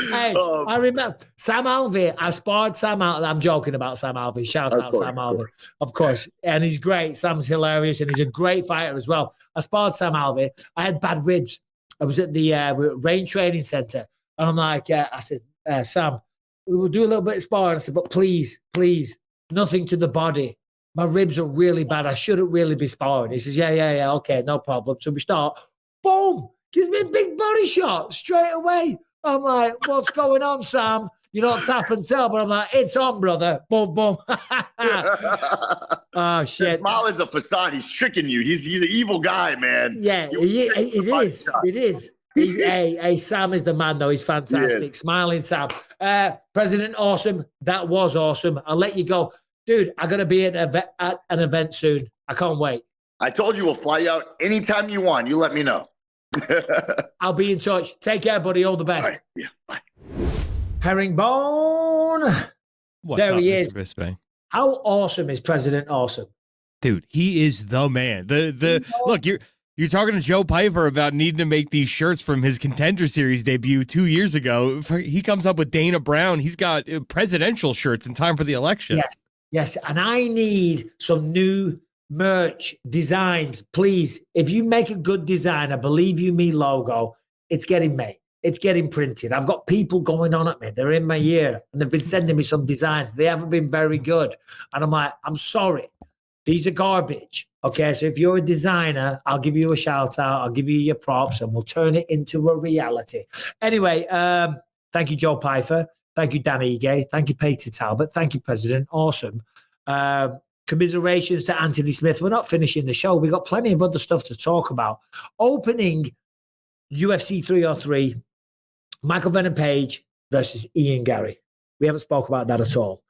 Hey, I remember Sam Alvey. I sparred Sam Alvey. I'm joking about Sam Alvey. Shout out Sam Alvey. Of course. And he's great. Sam's hilarious and he's a great fighter as well. I sparred Sam Alvey. I had bad ribs. I was at the Rain Training Center. And I'm like, I said, Sam, we'll do a little bit of sparring. I said, but please, nothing to the body. My ribs are really bad. I shouldn't really be sparring. He says, yeah. Okay, no problem. So we start. Boom. Gives me a big body shot straight away. I'm like, what's going on, Sam? You don't tap and tell, but I'm like, it's on, brother. Boom, boom. Oh, shit. Mal is the facade. He's tricking you. He's an evil guy, man. Yeah, it is. He's Sam is the man, though. He's fantastic. Smiling Sam. President Awesome. That was awesome. I'll let you go. Dude, I'm going to be at an event soon. I can't wait. I told you we'll fly you out anytime you want. You let me know. I'll be in touch. Take care, buddy. All the best. All right. Yeah, bye. Herringbone. There he is. Bisping? How awesome is President Awesome? Dude, he is the man. Look, you're talking to Joe Pyfer about needing to make these shirts from his Contender Series debut 2 years ago. He comes up with Dana Brown. He's got presidential shirts in time for the election. Yes. And I need some new merch designs, please. If you make a good design, a Believe You Me logo, it's getting made. It's getting printed. I've got people going on at me. They're in my ear and they've been sending me some designs. They haven't been very good. And I'm like, I'm sorry. These are garbage. Okay. So if you're a designer, I'll give you a shout out. I'll give you your props and we'll turn it into a reality. Anyway, thank you, Joe Pyfer. Thank you, Dan Ige. Thank you, Payton Talbott. Thank you, President Awesome. Commiserations to Anthony Smith. We're not finishing the show. We've got plenty of other stuff to talk about. Opening UFC 303, Michael Venom Page versus Ian Gary. We haven't spoke about that at all.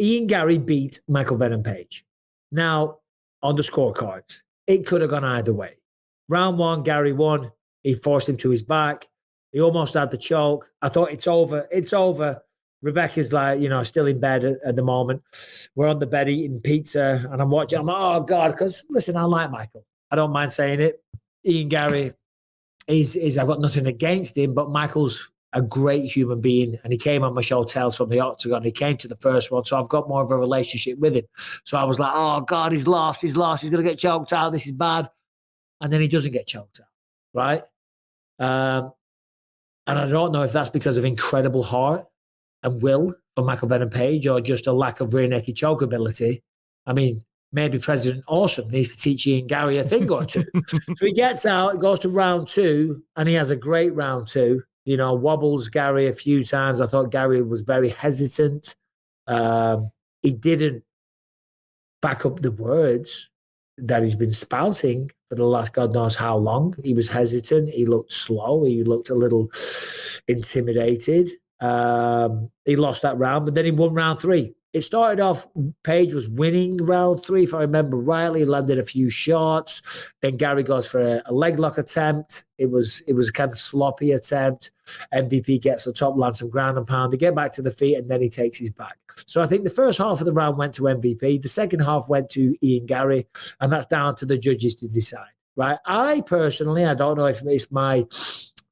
Ian Gary beat Michael Venom Page. Now, on the scorecards, it could have gone either way. Round one, Gary won. He forced him to his back. He almost had the choke. I thought, it's over. It's over. Rebecca's like, still in bed at the moment. We're on the bed eating pizza, and I'm watching. I'm like, oh, God, because, listen, I like Michael. I don't mind saying it. Ian Gary is I've got nothing against him, but Michael's a great human being, and he came on my show, Tales from the Octagon. He came to the first one, so I've got more of a relationship with him. So I was like, oh, God, he's lost. He's going to get choked out. This is bad. And then he doesn't get choked out, right? And I don't know if that's because of incredible heart and will for Michael Venom Page, or just a lack of rear naked choke ability. I mean, maybe President Awesome needs to teach Ian Gary a thing or two. So he gets out, goes to round 2, and he has a great round 2. You know, wobbles Gary a few times. I thought Gary was very hesitant. He didn't back up the words that he's been spouting for the last God knows how long. He was hesitant. He looked slow. He looked a little intimidated. He lost that round, but then he won round 3. It started off, Page was winning round 3, if I remember rightly. He landed a few shots. Then Gary goes for a leg lock attempt. It was a kind of sloppy attempt. MVP gets the top, lands some ground and pound to get back to the feet, and then he takes his back. So I think the first half of the round went to MVP. The second half went to Ian Gary, and that's down to the judges to decide, right? I personally, I don't know if it's my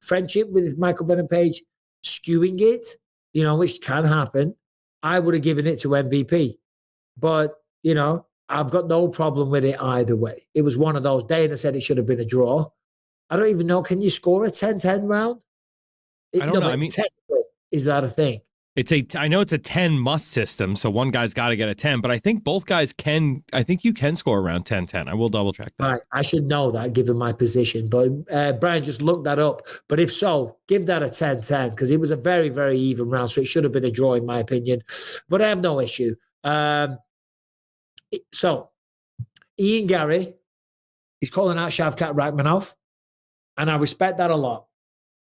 friendship with Michael Venom Page skewing it, you know, which can happen. I would have given it to MVP. But, you know, I've got no problem with it either way. It was one of those. Dana said it should have been a draw. I don't even know. Can you score a 10-10 round? I don't know. I mean, technically, is that a thing? I know it's a 10 must system, so one guy's got to get a 10, but I think both guys can. I think you can score around 10-10. I will double check that. Right. I should know that given my position, but Brian just looked that up. But if so, give that a 10-10 because it was a very, very even round, so it should have been a draw in my opinion. But I have no issue. So Ian Gary, he's calling out Shavkat Rakhmonov, and I respect that a lot.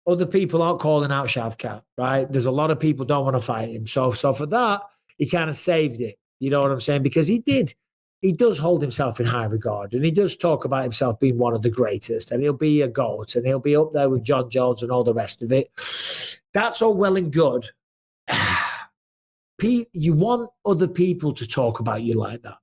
Other people aren't calling out Shavkat, right? There's a lot of people don't want to fight him. So for that, he kind of saved it. You know what I'm saying? Because he does hold himself in high regard, and he does talk about himself being one of the greatest, and he'll be a GOAT, and he'll be up there with John Jones and all the rest of it. That's all well and good. Pete, you want other people to talk about you like that.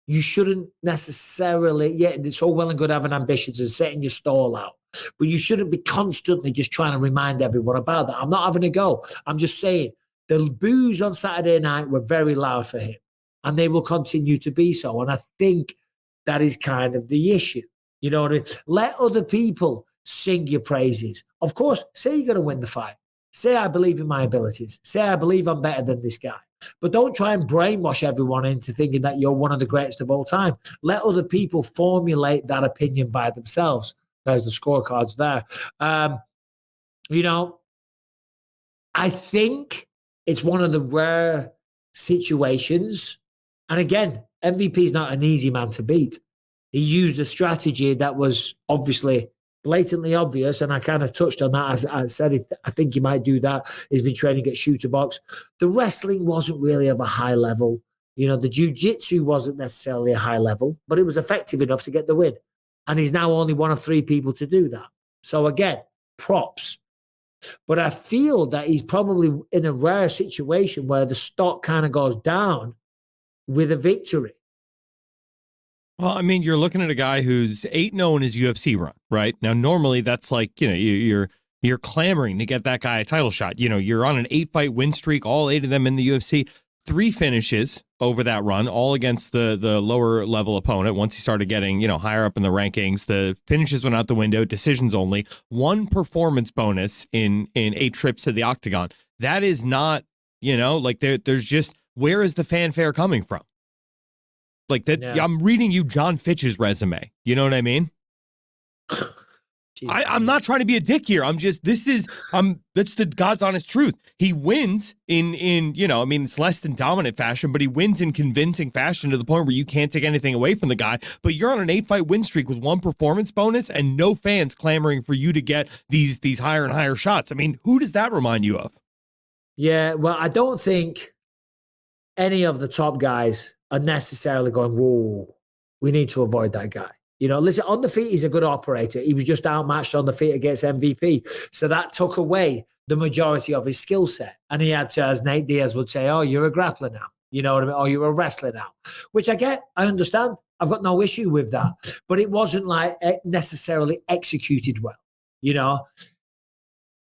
You shouldn't necessarily, it's all well and good having ambitions and setting your stall out, but you shouldn't be constantly just trying to remind everyone about that. I'm not having a go. I'm just saying the boos on Saturday night were very loud for him, and they will continue to be so. And I think that is kind of the issue. You know what I mean? Let other people sing your praises. Of course, say you're going to win the fight. Say, I believe in my abilities. Say, I believe I'm better than this guy. But don't try and brainwash everyone into thinking that you're one of the greatest of all time. Let other people formulate that opinion by themselves. There's the scorecards there. You know, I think it's one of the rare situations. And again, MVP is not an easy man to beat. He used a strategy that was obviously blatantly obvious, and I kind of touched on that. As I said, I think he might do that. He's been training at shooter box. The wrestling wasn't really of a high level. You know, the jiu-jitsu wasn't necessarily a high level, but it was effective enough to get the win. And he's now only one of 3 people to do that. So again, props. But I feel that he's probably in a rare situation where the stock kind of goes down with a victory. Well, I mean, you're looking at a guy who's 8-0 in his UFC run, right? Now, normally that's like, you know, you're clamoring to get that guy a title shot. You know, you're on an 8-fight win streak, all 8 of them in the UFC. 3 finishes over that run, all against the lower level opponent. Once he started getting, you know, higher up in the rankings, the finishes went out the window, decisions only. 1 performance bonus in 8 trips to the octagon. That is not, you know, like there's just, where is the fanfare coming from? Like that, yeah. I'm reading you John Fitch's resume. You know what I mean? I'm not trying to be a dick here. I'm just, that's the God's honest truth. He wins in, you know, I mean, it's less than dominant fashion, but he wins in convincing fashion to the point where you can't take anything away from the guy. But you're on an 8-fight win streak with 1 performance bonus and no fans clamoring for you to get these higher and higher shots. I mean, who does that remind you of? Yeah, well, I don't think any of the top guys are necessarily going, whoa, we need to avoid that guy. You know, listen, on the feet, he's a good operator. He was just outmatched on the feet against MVP. So that took away the majority of his skill set. And he had to, as Nate Diaz would say, oh, you're a grappler now. You know what I mean? Or you're a wrestler now, which I get. I understand. I've got no issue with that. But it wasn't like necessarily executed well. You know,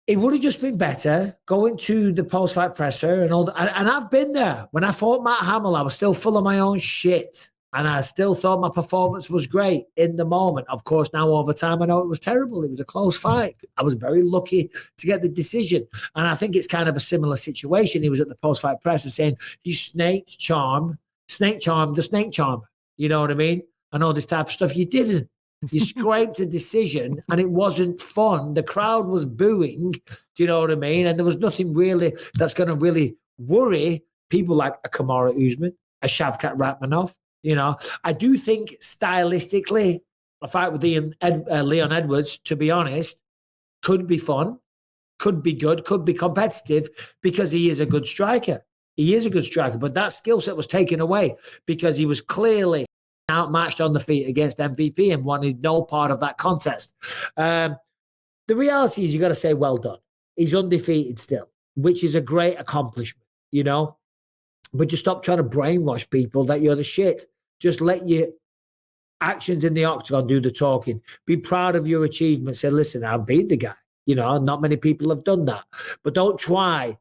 it would have just been better going to the post-fight presser and all that. And I've been there. When I fought Matt Hamill, I was still full of my own shit. And I still thought my performance was great in the moment. Of course, now over time, I know it was terrible. It was a close fight. I was very lucky to get the decision. And I think it's kind of a similar situation. He was at the post-fight presser saying he snake charmed the snake charmer. You know what I mean? And all this type of stuff. You didn't. You scraped a decision and it wasn't fun. The crowd was booing. Do you know what I mean? And there was nothing really that's going to really worry people like a Kamaru Usman, a Shavkat Rakhmonov. You know, I do think stylistically, a fight with Leon Edwards, to be honest, could be fun, could be good, could be competitive because he is a good striker. He is a good striker, but that skill set was taken away because he was clearly outmatched on the feet against MVP and wanted no part of that contest. The reality is you got to say, well done. He's undefeated still, which is a great accomplishment, you know, but just stop trying to brainwash people that you're the shit. Just let your actions in the octagon do the talking. Be proud of your achievements. Say, listen, I beat the guy. You know, not many people have done that. But don't try.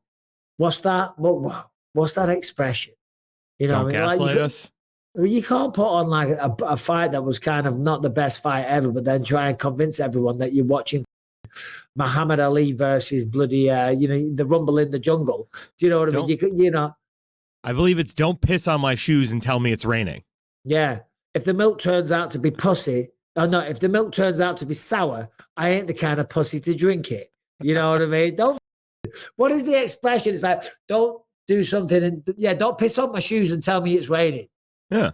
What's that? What's that expression? You know, don't gaslight us. You can't put on like a fight that was kind of not the best fight ever, but then try and convince everyone that you're watching Muhammad Ali versus bloody, the Rumble in the Jungle. Do you know what I mean? You know. I believe it's don't piss on my shoes and tell me it's raining. Yeah. If the milk turns out to be pussy, if the milk turns out to be sour, I ain't the kind of pussy to drink it. You know what I mean? What is the expression? It's like, don't do something and don't piss on my shoes and tell me it's raining. Yeah.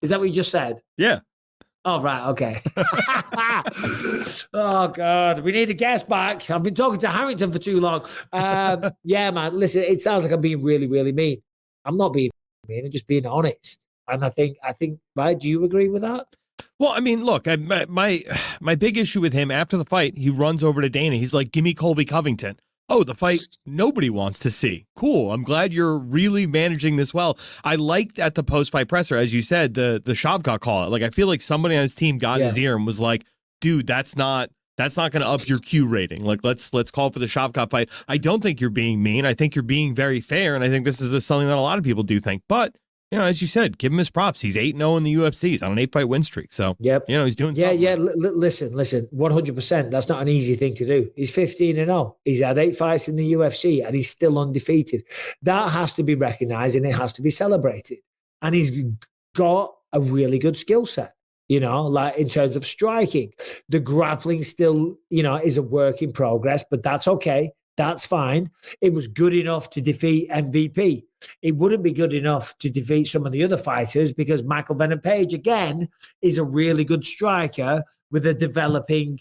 Is that what you just said? Yeah. Oh, right. Okay. Oh, God. We need a guest back. I've been talking to Harrington for too long. Yeah, man. Listen, it sounds like I'm being really, really mean. I'm not being mean. I'm just being honest. And I think, right? Do you agree with that? Well, I mean, look, my big issue with him after the fight, he runs over to Dana. He's like, give me Colby Covington. Oh, the fight nobody wants to see. Cool. I'm glad you're really managing this well. I liked at the post-fight presser, as you said, the Shavkat call. Like, I feel like somebody on his team got in his ear and was like, dude, that's not going to up your Q rating. Like, let's call for the Shavkat fight. I don't think you're being mean. I think you're being very fair. And I think this is something that a lot of people do think. But, you know, as you said, give him his props. He's 8-0 in the UFC. He's on an 8-fight win streak. So, yep. You know, he's doing something. Yeah. Listen, 100%. That's not an easy thing to do. He's 15-0. He's had 8 fights in the UFC and he's still undefeated. That has to be recognized and it has to be celebrated. And he's got a really good skill set, you know, like in terms of striking. The grappling still, you know, is a work in progress, but that's okay. That's fine. It was good enough to defeat MVP. It wouldn't be good enough to defeat some of the other fighters because Michael Venom Page, again, is a really good striker with a developing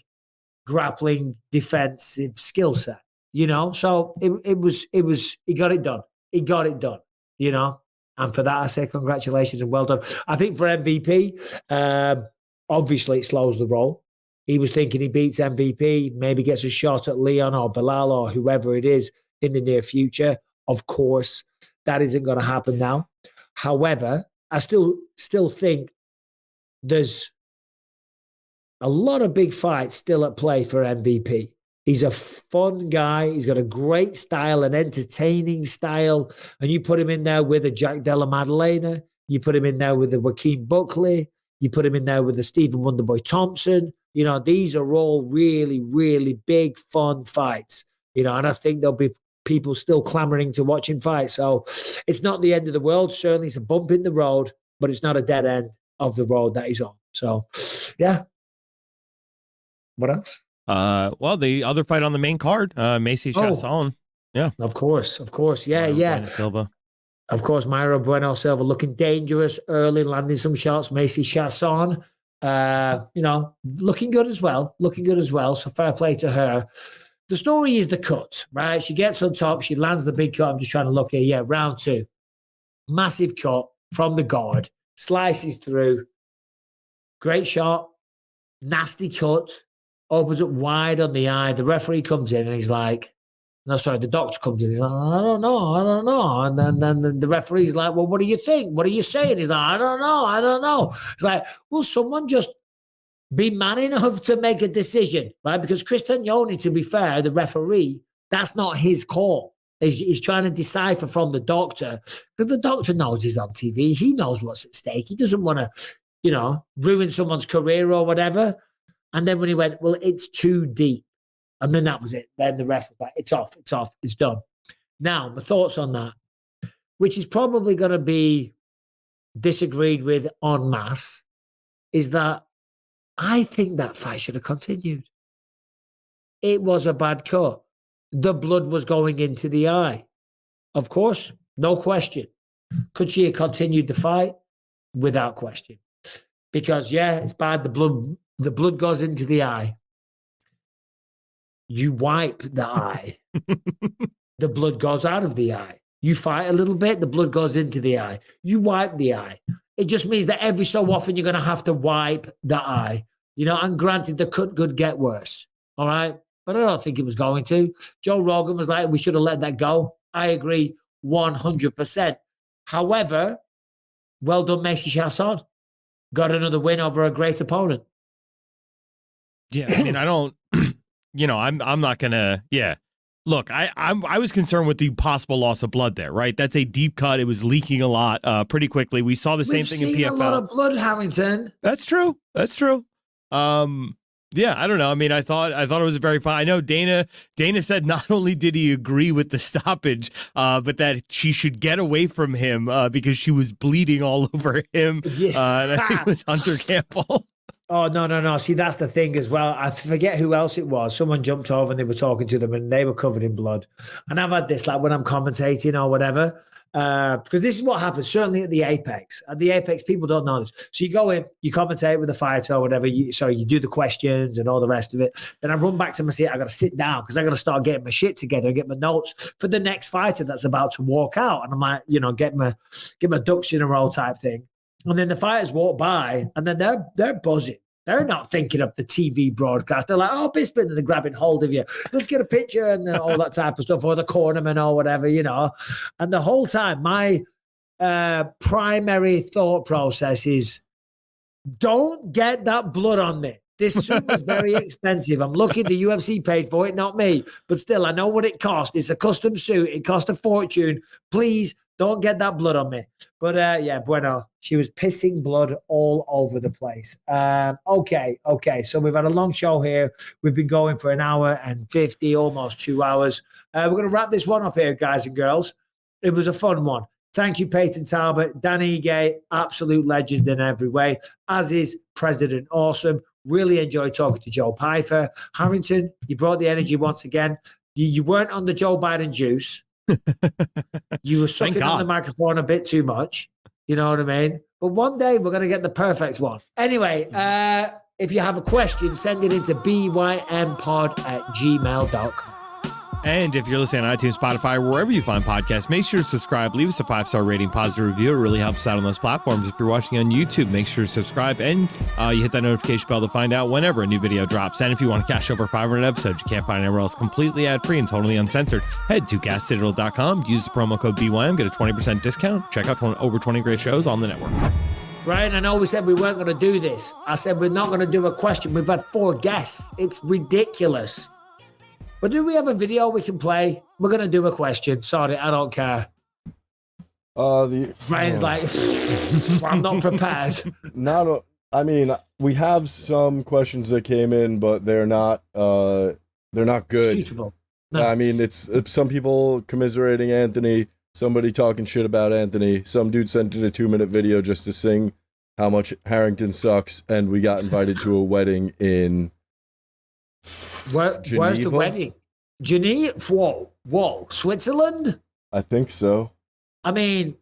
grappling defensive skill set, you know? So he got it done. He got it done, you know? And for that, I say congratulations and well done. I think for MVP, obviously it slows the roll. He was thinking he beats MVP, maybe gets a shot at Leon or Bilal or whoever it is in the near future. Of course, that isn't going to happen now. However, I still think there's a lot of big fights still at play for MVP. He's a fun guy. He's got a great style, an entertaining style. And you put him in there with a Jack Della Maddalena. You put him in there with the Joaquin Buckley. You put him in there with the Stephen Wonderboy Thompson. You know, these are all really, really big, fun fights. You know, and I think there'll be people still clamoring to watch him fight. So it's not the end of the world. Certainly it's a bump in the road, but it's not a dead end of the road that he's on. So, yeah. What else? Well, the other fight on the main card, Macy Chasson. Yeah. Of course. Yeah. Silva. Of course, Mayra Bueno Silva looking dangerous early, landing some shots. Macy Chasson, you know, looking good as well. So fair play to her. The story is the cut, right? She gets on top. She lands the big cut. I'm just trying to look here. Yeah, round 2. Massive cut from the guard. Slices through. Great shot. Nasty cut. Opens up wide on the eye. The referee comes in and he's like, no, sorry, the doctor comes in. He's like, I don't know. And then the referee's like, well, what do you think? What are you saying? He's like, I don't know. It's like, will someone just be man enough to make a decision, right? Because Chris Tognoni, to be fair, the referee, that's not his call. He's trying to decipher from the doctor, because the doctor knows he's on TV. He knows what's at stake. He doesn't want to, ruin someone's career or whatever. And then when he went, well, it's too deep. And then that was it. Then the ref was like, it's off, it's done. Now, my thoughts on that, which is probably going to be disagreed with en masse, is that I think that fight should have continued. It was a bad cut. The blood was going into the eye. Of course, no question. Could she have continued the fight? Without question. Because, yeah, it's bad. The blood goes into the eye. You wipe the eye. The blood goes out of the eye. You fight a little bit, the blood goes into the eye. You wipe the eye. It just means that every so often you're going to have to wipe the eye. And granted, the cut could get worse. All right? But I don't think it was going to. Joe Rogan was like, we should have let that go. I agree 100%. However, well done, Macy Chasson. Got another win over a great opponent. Yeah, I mean, I don't, I'm not going to, yeah. Look, I was concerned with the possible loss of blood there, right? That's a deep cut. It was leaking a lot pretty quickly. We saw the same thing in PFL. We've seen a lot of blood, Harrington. That's true. Yeah, I don't know. I mean, I thought it was very fun. I know Dana said not only did he agree with the stoppage, but that she should get away from him because she was bleeding all over him. Yeah. And I think it was Hunter Campbell. Oh, no. See, that's the thing as well. I forget who else it was. Someone jumped over and they were talking to them and they were covered in blood. And I've had this, like when I'm commentating or whatever, because this is what happens, certainly at the Apex. At the Apex, people don't know this. So you go in, you commentate with the fighter or whatever. You do the questions and all the rest of it. Then I run back to my seat. I got to sit down because I got to start getting my shit together and get my notes for the next fighter that's about to walk out. And I'm like, get my ducks in a row type thing. And then the fighters walk by and then they're buzzing. They're not thinking of the TV broadcast. They're like, oh, Bisping, and they're grabbing hold of you. Let's get a picture and all that type of stuff, or the cornerman or whatever, And the whole time, my primary thought process is, don't get that blood on me. This suit was very expensive. I'm lucky the UFC paid for it, not me. But still, I know what it cost. It's a custom suit. It cost a fortune. Please don't get that blood on me. But bueno. She was pissing blood all over the place. Okay. So we've had a long show here. We've been going for 1 hour and 50, almost 2 hours. We're going to wrap this one up here, guys and girls. It was a fun one. Thank you, Payton Talbott. Dan Ige, absolute legend in every way, as is President Awesome. Really enjoyed talking to Joe Pyfer. Harrington, you brought the energy once again. You weren't on the Joe Biden juice. You were sucking on the microphone a bit too much. You know what I mean? But one day we're going to get the perfect one. Anyway, if you have a question, send it into bympod@gmail.com. And if you're listening on iTunes, Spotify, wherever you find podcasts, make sure to subscribe. Leave us a 5-star rating, positive review. It really helps out on those platforms. If you're watching on YouTube, make sure to subscribe. And you hit that notification bell to find out whenever a new video drops. And if you want to cash over 500 episodes you can't find anywhere else, completely ad-free and totally uncensored, head to gasdigital.com. Use the promo code BYM. Get a 20% discount. Check out over 20 great shows on the network. Ryan, I know we said we weren't going to do this. I said we're not going to do a question. We've had 4 guests. It's ridiculous. But do we have a video we can play? We're going to do a question. Sorry, I don't care. Ryan's like, I'm not prepared. We have some questions that came in, but they're not good. Suitable. No. I mean, it's some people commiserating Anthony, somebody talking shit about Anthony. Some dude sent in a 2-minute video just to sing how much Harrington sucks, and we got invited to a wedding in Where's the wedding? Geneva? Whoa. Switzerland? I think so. I mean,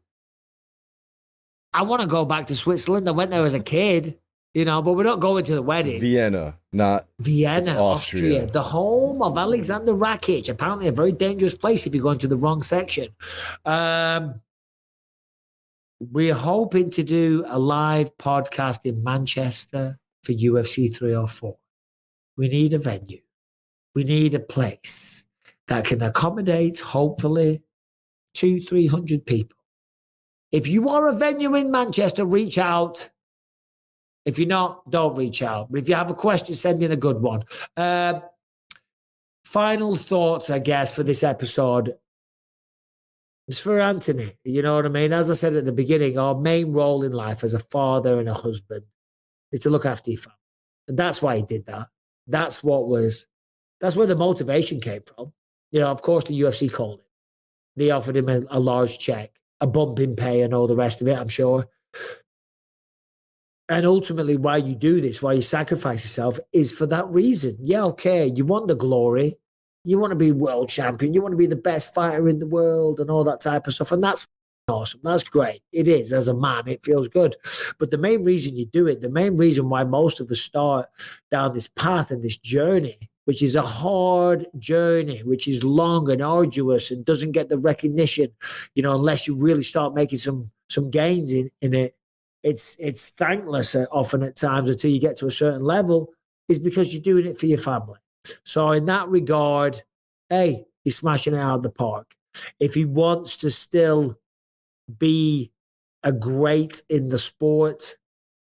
I want to go back to Switzerland. I went there as a kid, but we're not going to the wedding. Vienna, Austria. The home of Alexander Rakic. Apparently a very dangerous place if you're going to the wrong section. We're hoping to do a live podcast in Manchester for UFC 304. We need a venue. We need a place that can accommodate, hopefully, 200-300 people. If you are a venue in Manchester, reach out. If you're not, don't reach out. But if you have a question, send in a good one. Final thoughts, I guess, for this episode. It's for Anthony. You know what I mean? As I said at the beginning, our main role in life as a father and a husband is to look after your family. And that's why he did that. That's where the motivation came from. You know, of course, the UFC called him. They offered him a large check, a bump in pay and all the rest of it, I'm sure. And ultimately, why you do this, why you sacrifice yourself, is for that reason. Yeah, okay, you want the glory. You want to be world champion. You want to be the best fighter in the world and all that type of stuff. And that's awesome. That's great. It is. As a man, it feels good. But the main reason you do it, the main reason why most of us start down this path and this journey, which is a hard journey, which is long and arduous and doesn't get the recognition, you know, unless you really start making some gains in it. It's thankless often at times until you get to a certain level, is because you're doing it for your family. So in that regard, hey, he's smashing it out of the park. If he wants to still be a great in the sport,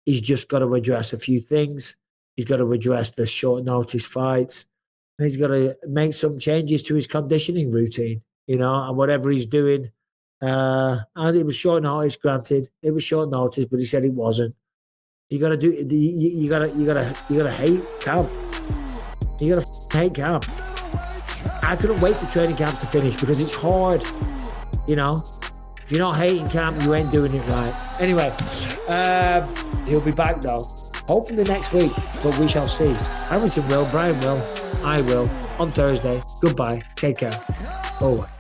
he's just got to address a few things. He's got to address the short notice fights. He's got to make some changes to his conditioning routine, you know, and whatever he's doing. And it was short notice, granted. It was short notice, but he said it wasn't. You got to do. You got to hate camp. You got to hate camp. I couldn't wait for training camps to finish because it's hard, you know. If you're not hating camp, you ain't doing it right. Anyway, he'll be back though. Hopefully next week, but we shall see. Harrington will, Brian will, I will, on Thursday. Goodbye. Take care. Always.